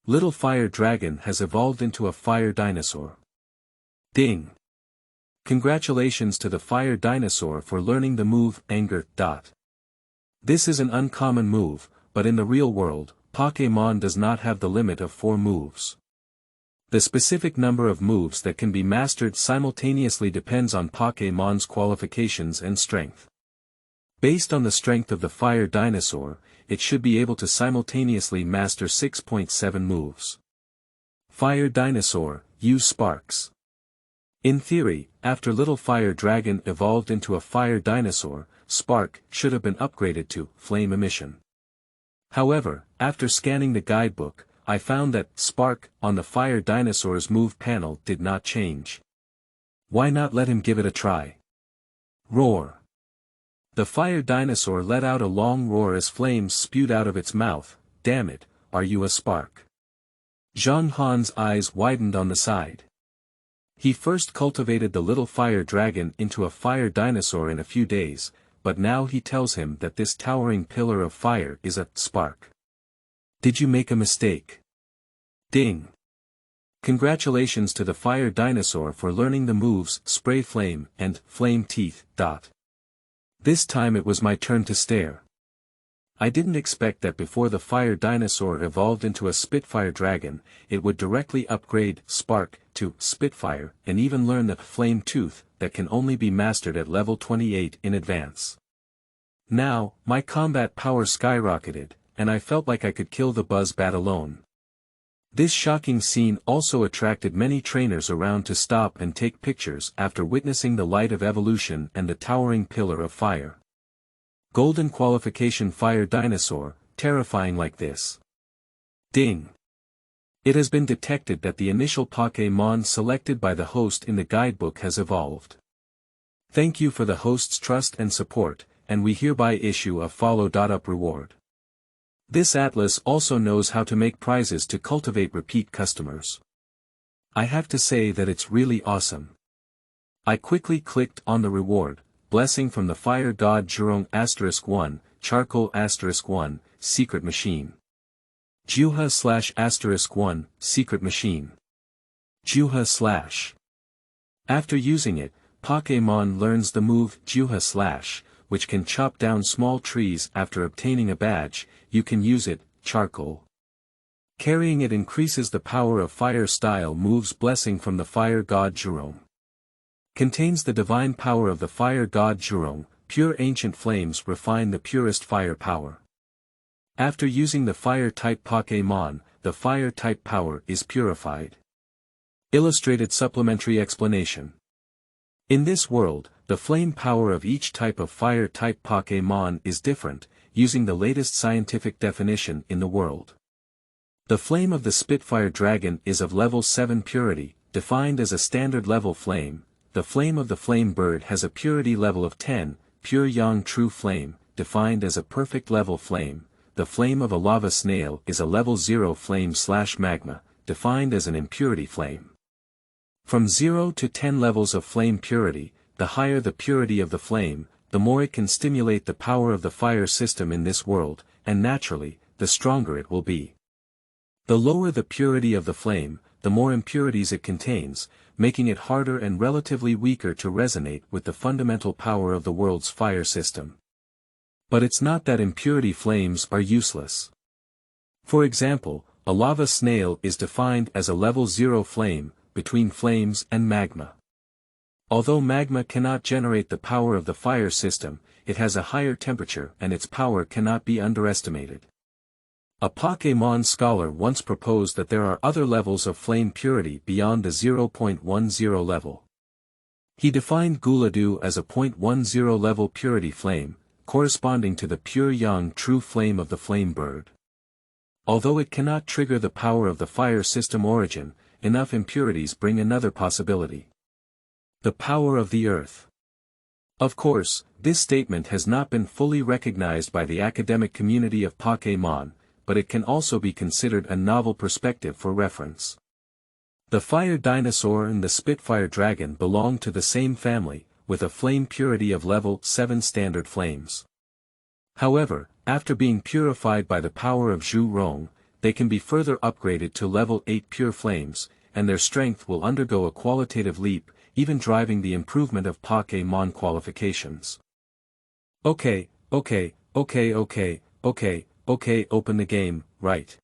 Little fire dragon has evolved into a fire dinosaur. Ding! Congratulations to the fire dinosaur for learning the move Anger. This is an uncommon move, but in the real world, Pokémon does not have the limit of 4 moves. The specific number of moves that can be mastered simultaneously depends on Pokémon's qualifications and strength. Based on the strength of the fire dinosaur, it should be able to simultaneously master 6.7 moves. Fire dinosaur, use sparks. In theory, after little fire dragon evolved into a fire dinosaur, spark should have been upgraded to flame emission. However, after scanning the guidebook, I found that spark on the fire dinosaur's move panel did not change. Why not let him give it a try? Roar. The fire dinosaur let out a long roar as flames spewed out of its mouth. Damn it, are you a spark? Zhang Han's eyes widened on the side. He first cultivated the little fire dragon into a fire dinosaur in a few days, but now he tells him that this towering pillar of fire is a spark. Did you make a mistake? Ding! Congratulations to the fire dinosaur for learning the moves Spray Flame and Flame Teeth. This time it was my turn to stare. I didn't expect that before the fire dinosaur evolved into a Spitfire dragon, it would directly upgrade Spark to Spitfire and even learn the Flame Tooth that can only be mastered at level 28 in advance. Now, my combat power skyrocketed, and I felt like I could kill the Buzz Bat alone. This shocking scene also attracted many trainers around to stop and take pictures after witnessing the light of evolution and the towering pillar of fire. Golden qualification fire dinosaur, terrifying like this. Ding! It has been detected that the initial Pokémon selected by the host in the guidebook has evolved. Thank you for the host's trust and support, and we hereby issue a follow-up reward. This atlas also knows how to make prizes to cultivate repeat customers. I have to say that it's really awesome. I quickly clicked on the reward, blessing from the fire god Zhurong *1, charcoal *1, secret machine. Juha *1, secret machine. Juha /. After using it, Pokémon learns the move Juha /, which can chop down small trees. After obtaining a badge, you can use it, charcoal. Carrying it increases the power of fire style moves blessing from the fire god Zhurong. Contains the divine power of the fire god Zhurong, pure ancient flames refine the purest fire power. After using the fire-type Pokémon, the fire-type power is purified. Illustrated supplementary explanation. In this world, the flame power of each type of fire-type Pokémon is different, using the latest scientific definition in the world. The flame of the Spitfire dragon is of level 7 purity, defined as a standard level flame. The flame of the flame bird has a purity level of 10, pure yang true flame, defined as a perfect level flame. The flame of a lava snail is a level 0 flame/magma, defined as an impurity flame. From 0 to 10 levels of flame purity, the higher the purity of the flame, the more it can stimulate the power of the fire system in this world, and naturally, the stronger it will be. The lower the purity of the flame, the more impurities it contains, making it harder and relatively weaker to resonate with the fundamental power of the world's fire system. But it's not that impurity flames are useless. For example, a lava snail is defined as a level 0 flame, between flames and magma. Although magma cannot generate the power of the fire system, it has a higher temperature and its power cannot be underestimated. A Pokémon scholar once proposed that there are other levels of flame purity beyond the 0.10 level. He defined Guladu as a 0.10 level purity flame, corresponding to the pure yang true flame of the flame bird. Although it cannot trigger the power of the fire system origin, enough impurities bring another possibility. The power of the earth. Of course, this statement has not been fully recognized by the academic community of Pokémon, but it can also be considered a novel perspective for reference. The fire dinosaur and the Spitfire dragon belong to the same family, with a flame purity of level 7 standard flames. However, after being purified by the power of Zhu Rong, they can be further upgraded to level 8 pure flames, and their strength will undergo a qualitative leap, even driving the improvement of Pokémon qualifications. Okay, open the game, right?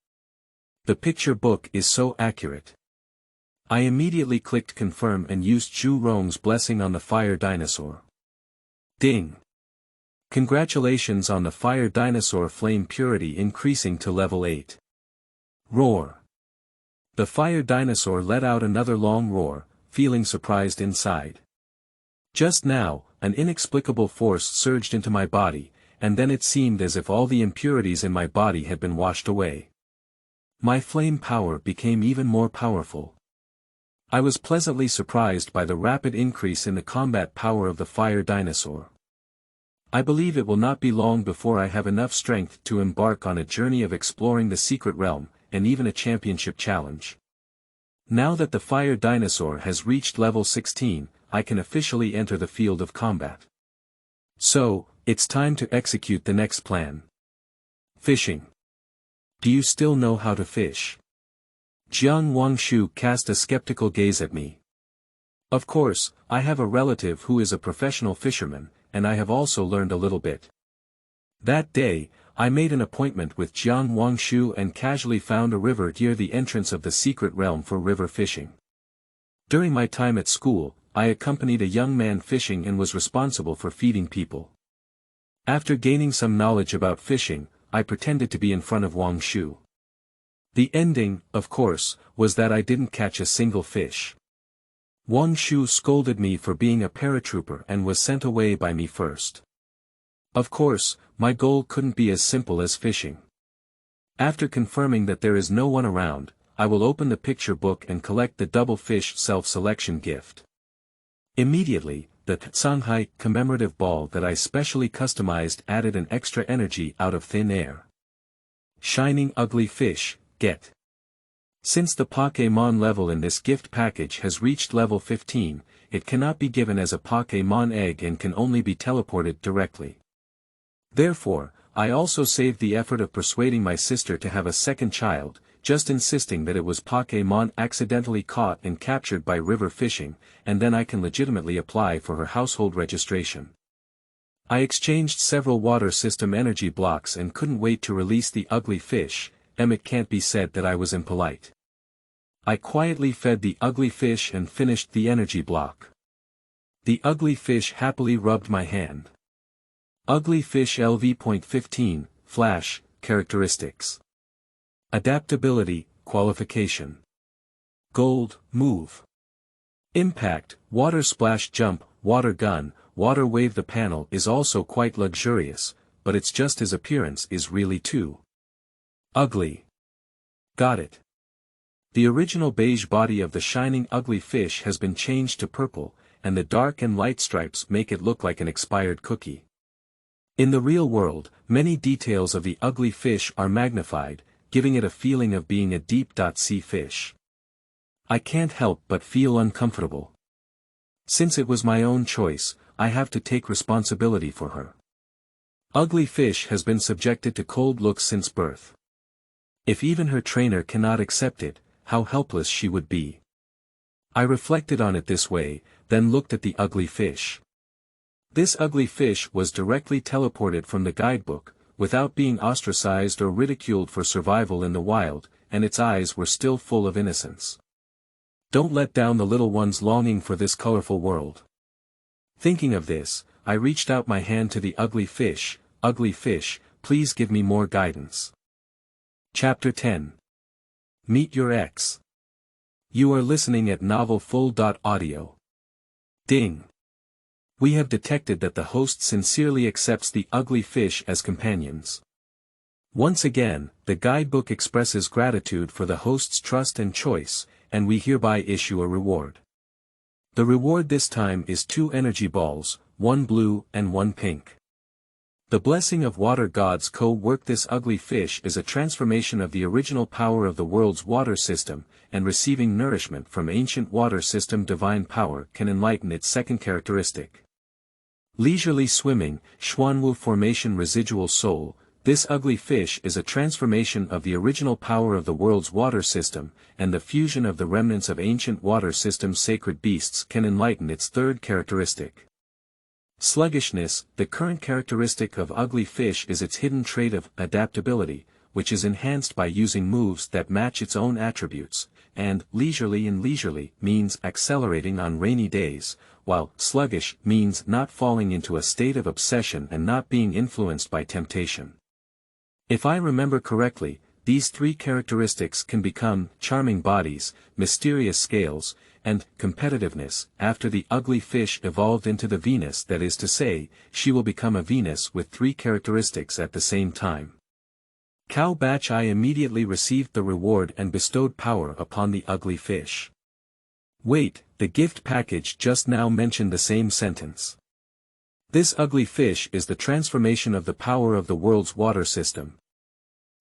The picture book is so accurate. I immediately clicked confirm and used Zhu Rong's blessing on the fire dinosaur. Ding! Congratulations on the fire dinosaur flame purity increasing to level 8. Roar! The fire dinosaur let out another long roar, feeling surprised inside. Just now, an inexplicable force surged into my body, and then it seemed as if all the impurities in my body had been washed away. My flame power became even more powerful. I was pleasantly surprised by the rapid increase in the combat power of the fire dinosaur. I believe it will not be long before I have enough strength to embark on a journey of exploring the secret realm, and even a championship challenge. Now that the fire dinosaur has reached level 16, I can officially enter the field of combat. So, it's time to execute the next plan. Fishing. Do you still know how to fish? Jiang Wangshu cast a skeptical gaze at me. Of course, I have a relative who is a professional fisherman, and I have also learned a little bit. That day, I made an appointment with Jiang Wangshu and casually found a river near the entrance of the secret realm for river fishing. During my time at school, I accompanied a young man fishing and was responsible for feeding people. After gaining some knowledge about fishing, I pretended to be in front of Wangshu. The ending, of course, was that I didn't catch a single fish. Wangshu scolded me for being a paratrooper and was sent away by me first. Of course, my goal couldn't be as simple as fishing. After confirming that there is no one around, I will open the picture book and collect the double fish self-selection gift. Immediately, the Shanghai commemorative ball that I specially customized added an extra energy out of thin air. Shining ugly fish, get. Since the Pokémon level in this gift package has reached level 15, it cannot be given as a Pokémon egg and can only be teleported directly. Therefore, I also saved the effort of persuading my sister to have a second child, just insisting that it was Pokémon accidentally caught and captured by river fishing, and then I can legitimately apply for her household registration. I exchanged several water system energy blocks and couldn't wait to release the ugly fish, and it can't be said that I was impolite. I quietly fed the ugly fish and finished the energy block. The ugly fish happily rubbed my hand. Ugly fish LV.15, Flash, Characteristics. Adaptability, Qualification. Gold, Move. Impact, Water Splash Jump, Water Gun, Water Wave. The panel is also quite luxurious, but it's just his appearance is really too ugly. Got it. The original beige body of the shining ugly fish has been changed to purple, and the dark and light stripes make it look like an expired cookie. In the real world, many details of the ugly fish are magnified, giving it a feeling of being a deep-sea fish. I can't help but feel uncomfortable. Since it was my own choice, I have to take responsibility for her. Ugly Fish has been subjected to cold looks since birth. If even her trainer cannot accept it, how helpless she would be. I reflected on it this way, then looked at the ugly fish. This ugly fish was directly teleported from the guidebook, without being ostracized or ridiculed for survival in the wild, and its eyes were still full of innocence. Don't let down the little ones longing for this colorful world. Thinking of this, I reached out my hand to the ugly fish, please give me more guidance. Chapter 10. Meet Your Ex. You are listening at novelfull.audio. Ding. We have detected that the host sincerely accepts the ugly fish as companions. Once again, the guidebook expresses gratitude for the host's trust and choice, and we hereby issue a reward. The reward this time is 2 energy balls, 1 blue and 1 pink. The blessing of water gods co-work. This ugly fish is a transformation of the original power of the world's water system, and receiving nourishment from ancient water system divine power can enlighten its second characteristic. Leisurely swimming, Xuanwu formation residual soul. This ugly fish is a transformation of the original power of the world's water system, and the fusion of the remnants of ancient water system sacred beasts can enlighten its third characteristic. Sluggishness. The current characteristic of ugly fish is its hidden trait of adaptability, which is enhanced by using moves that match its own attributes, and leisurely means accelerating on rainy days, while sluggish means not falling into a state of obsession and not being influenced by temptation. If I remember correctly, these 3 characteristics can become charming bodies, mysterious scales, and competitiveness. After the ugly fish evolved into the Venus, that is to say, she will become a Venus with 3 characteristics at the same time. Cow Batch. I immediately received the reward and bestowed power upon the ugly fish. Wait, the gift package just now mentioned the same sentence. This ugly fish is the transformation of the power of the world's water system.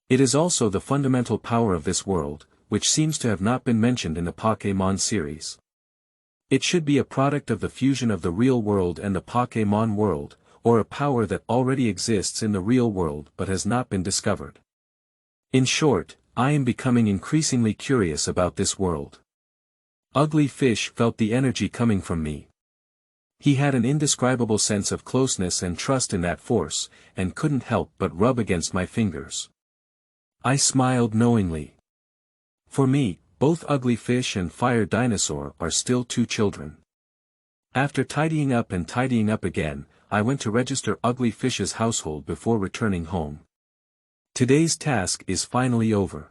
It is also the fundamental power of this world, which seems to have not been mentioned in the Pokémon series. It should be a product of the fusion of the real world and the Pokémon world, or a power that already exists in the real world but has not been discovered. In short, I am becoming increasingly curious about this world. Ugly Fish felt the energy coming from me. He had an indescribable sense of closeness and trust in that force, and couldn't help but rub against my fingers. I smiled knowingly. For me, both Ugly Fish and Fire Dinosaur are still 2 children. After tidying up and tidying up again, I went to register Ugly Fish's household before returning home. Today's task is finally over.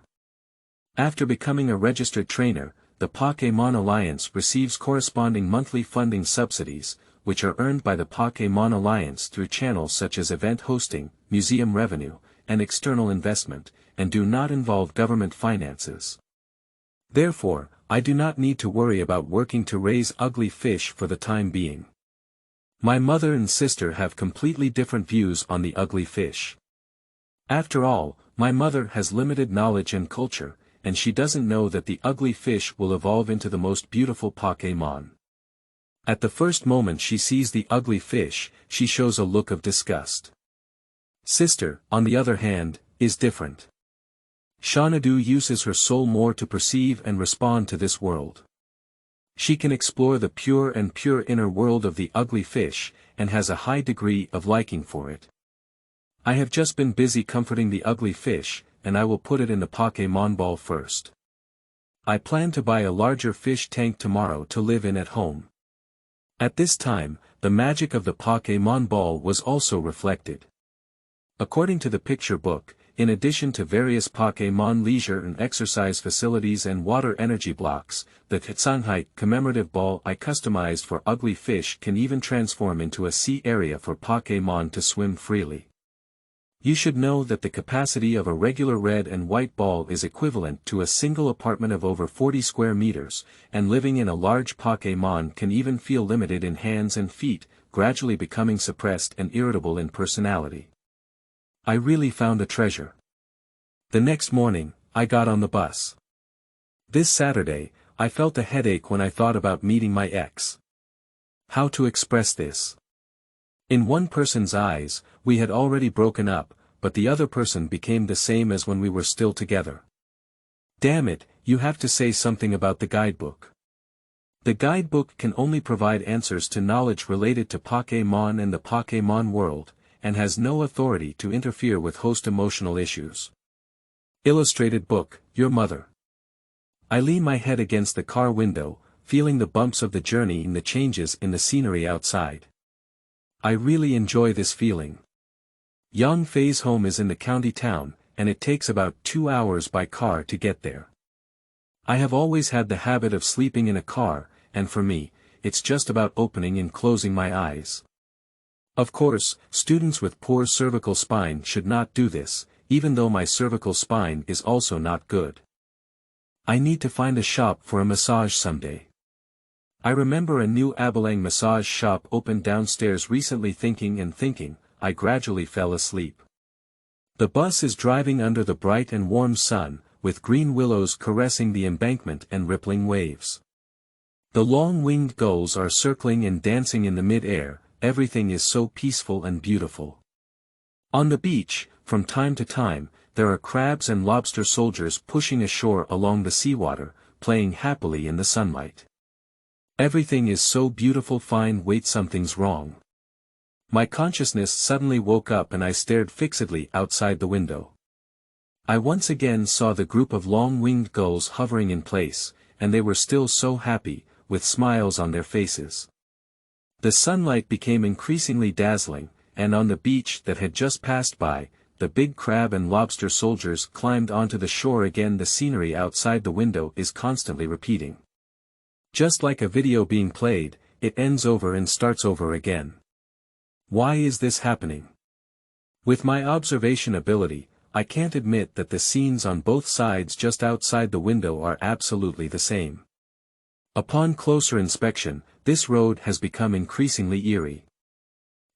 After becoming a registered trainer, the Pokémon Alliance receives corresponding monthly funding subsidies, which are earned by the Pokémon Alliance through channels such as event hosting, museum revenue, and external investment, and do not involve government finances. Therefore, I do not need to worry about working to raise Ugly Fish for the time being. My mother and sister have completely different views on the ugly fish. After all, my mother has limited knowledge and culture, and she doesn't know that the ugly fish will evolve into the most beautiful Pokémon. At the first moment she sees the ugly fish, she shows a look of disgust. Sister, on the other hand, is different. Xanadu uses her soul more to perceive and respond to this world. She can explore the pure inner world of the ugly fish, and has a high degree of liking for it. I have just been busy comforting the ugly fish, and I will put it in the Pokémon ball first. I plan to buy a larger fish tank tomorrow to live in at home. At this time, the magic of the Pokémon ball was also reflected. According to the picture book, in addition to various Pokémon leisure and exercise facilities and water energy blocks, the Kitsanghai commemorative ball I customized for ugly fish can even transform into a sea area for Pokémon to swim freely. You should know that the capacity of a regular red and white ball is equivalent to a single apartment of over 40 square meters, and living in a large Pokémon can even feel limited in hands and feet, gradually becoming suppressed and irritable in personality. I really found a treasure. The next morning, I got on the bus. This Saturday, I felt a headache when I thought about meeting my ex. How to express this? In one person's eyes, we had already broken up, but the other person became the same as when we were still together. Damn it, you have to say something about the guidebook. The guidebook can only provide answers to knowledge related to Pokémon and the Pokémon world, and has no authority to interfere with host emotional issues. Illustrated book, Your Mother. I lean my head against the car window, feeling the bumps of the journey and the changes in the scenery outside. I really enjoy this feeling. Yangfei's home is in the county town, and it takes about 2 hours by car to get there. I have always had the habit of sleeping in a car, and for me, it's just about opening and closing my eyes. Of course, students with poor cervical spine should not do this, even though my cervical spine is also not good. I need to find a shop for a massage someday. I remember a new Abalone massage shop opened downstairs recently. Thinking, I gradually fell asleep. The bus is driving under the bright and warm sun, with green willows caressing the embankment and rippling waves. The long-winged gulls are circling and dancing in the mid-air. Everything is so peaceful and beautiful. On the beach, from time to time, there are crabs and lobster soldiers pushing ashore along the seawater, playing happily in the sunlight. Everything is so beautiful. Wait, something's wrong. My consciousness suddenly woke up and I stared fixedly outside the window. I once again saw the group of long-winged gulls hovering in place, and they were still so happy, with smiles on their faces. The sunlight became increasingly dazzling, and on the beach that had just passed by, the big crab and lobster soldiers climbed onto the shore again. The scenery outside the window is constantly repeating. Just like a video being played, it ends over and starts over again. Why is this happening? With my observation ability, I can't admit that the scenes on both sides just outside the window are absolutely the same. Upon closer inspection, this road has become increasingly eerie.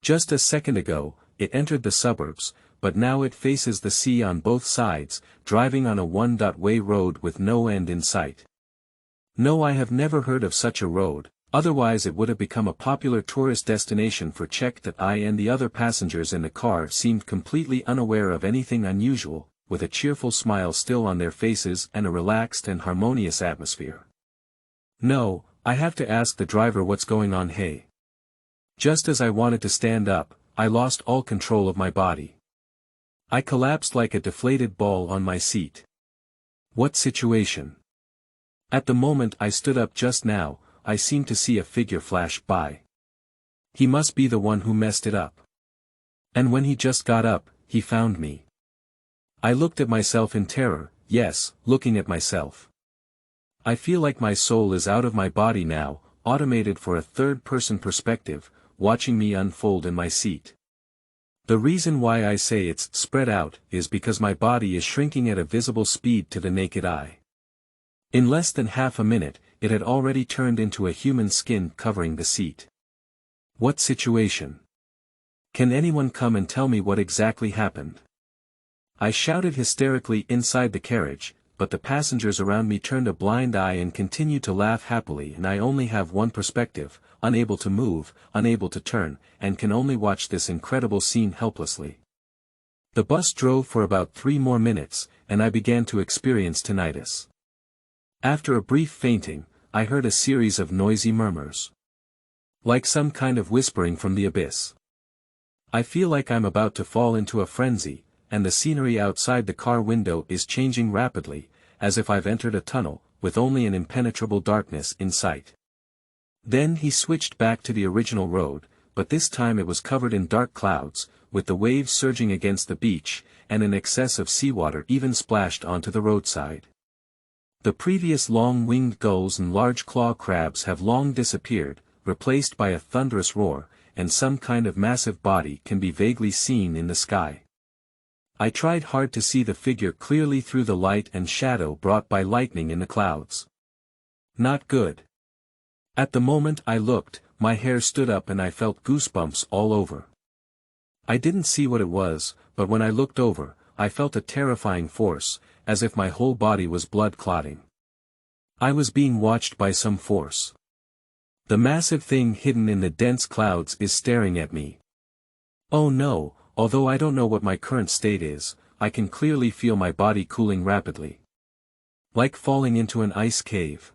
Just a second ago, it entered the suburbs, but now it faces the sea on both sides, driving on a one-way road with no end in sight. No, I have never heard of such a road, otherwise it would have become a popular tourist destination for check. That I and the other passengers in the car seemed completely unaware of anything unusual, with a cheerful smile still on their faces and a relaxed and harmonious atmosphere. No, I have to ask the driver what's going on. Hey. Just as I wanted to stand up, I lost all control of my body. I collapsed like a deflated ball on my seat. What situation? At the moment I stood up just now, I seemed to see a figure flash by. He must be the one who messed it up. And when he just got up, he found me. I looked at myself in terror, yes, looking at myself. I feel like my soul is out of my body now, automated for a third-person perspective, watching me unfold in my seat. The reason why I say it's spread out is because my body is shrinking at a visible speed to the naked eye. In less than half a minute, it had already turned into a human skin covering the seat. What situation? Can anyone come and tell me what exactly happened? I shouted hysterically inside the carriage, but the passengers around me turned a blind eye and continued to laugh happily, and I only have one perspective, unable to move, unable to turn, and can only watch this incredible scene helplessly. The bus drove for about 3 more minutes, and I began to experience tinnitus. After a brief fainting, I heard a series of noisy murmurs. Like some kind of whispering from the abyss. I feel like I'm about to fall into a frenzy, and the scenery outside the car window is changing rapidly, as if I've entered a tunnel, with only an impenetrable darkness in sight. Then he switched back to the original road, but this time it was covered in dark clouds, with the waves surging against the beach, and an excess of seawater even splashed onto the roadside. The previous long-winged gulls and large claw crabs have long disappeared, replaced by a thunderous roar, and some kind of massive body can be vaguely seen in the sky. I tried hard to see the figure clearly through the light and shadow brought by lightning in the clouds. Not good. At the moment I looked, my hair stood up and I felt goosebumps all over. I didn't see what it was, but when I looked over, I felt a terrifying force, as if my whole body was blood clotting. I was being watched by some force. The massive thing hidden in the dense clouds is staring at me. Oh no, although I don't know what my current state is, I can clearly feel my body cooling rapidly. Like falling into an ice cave.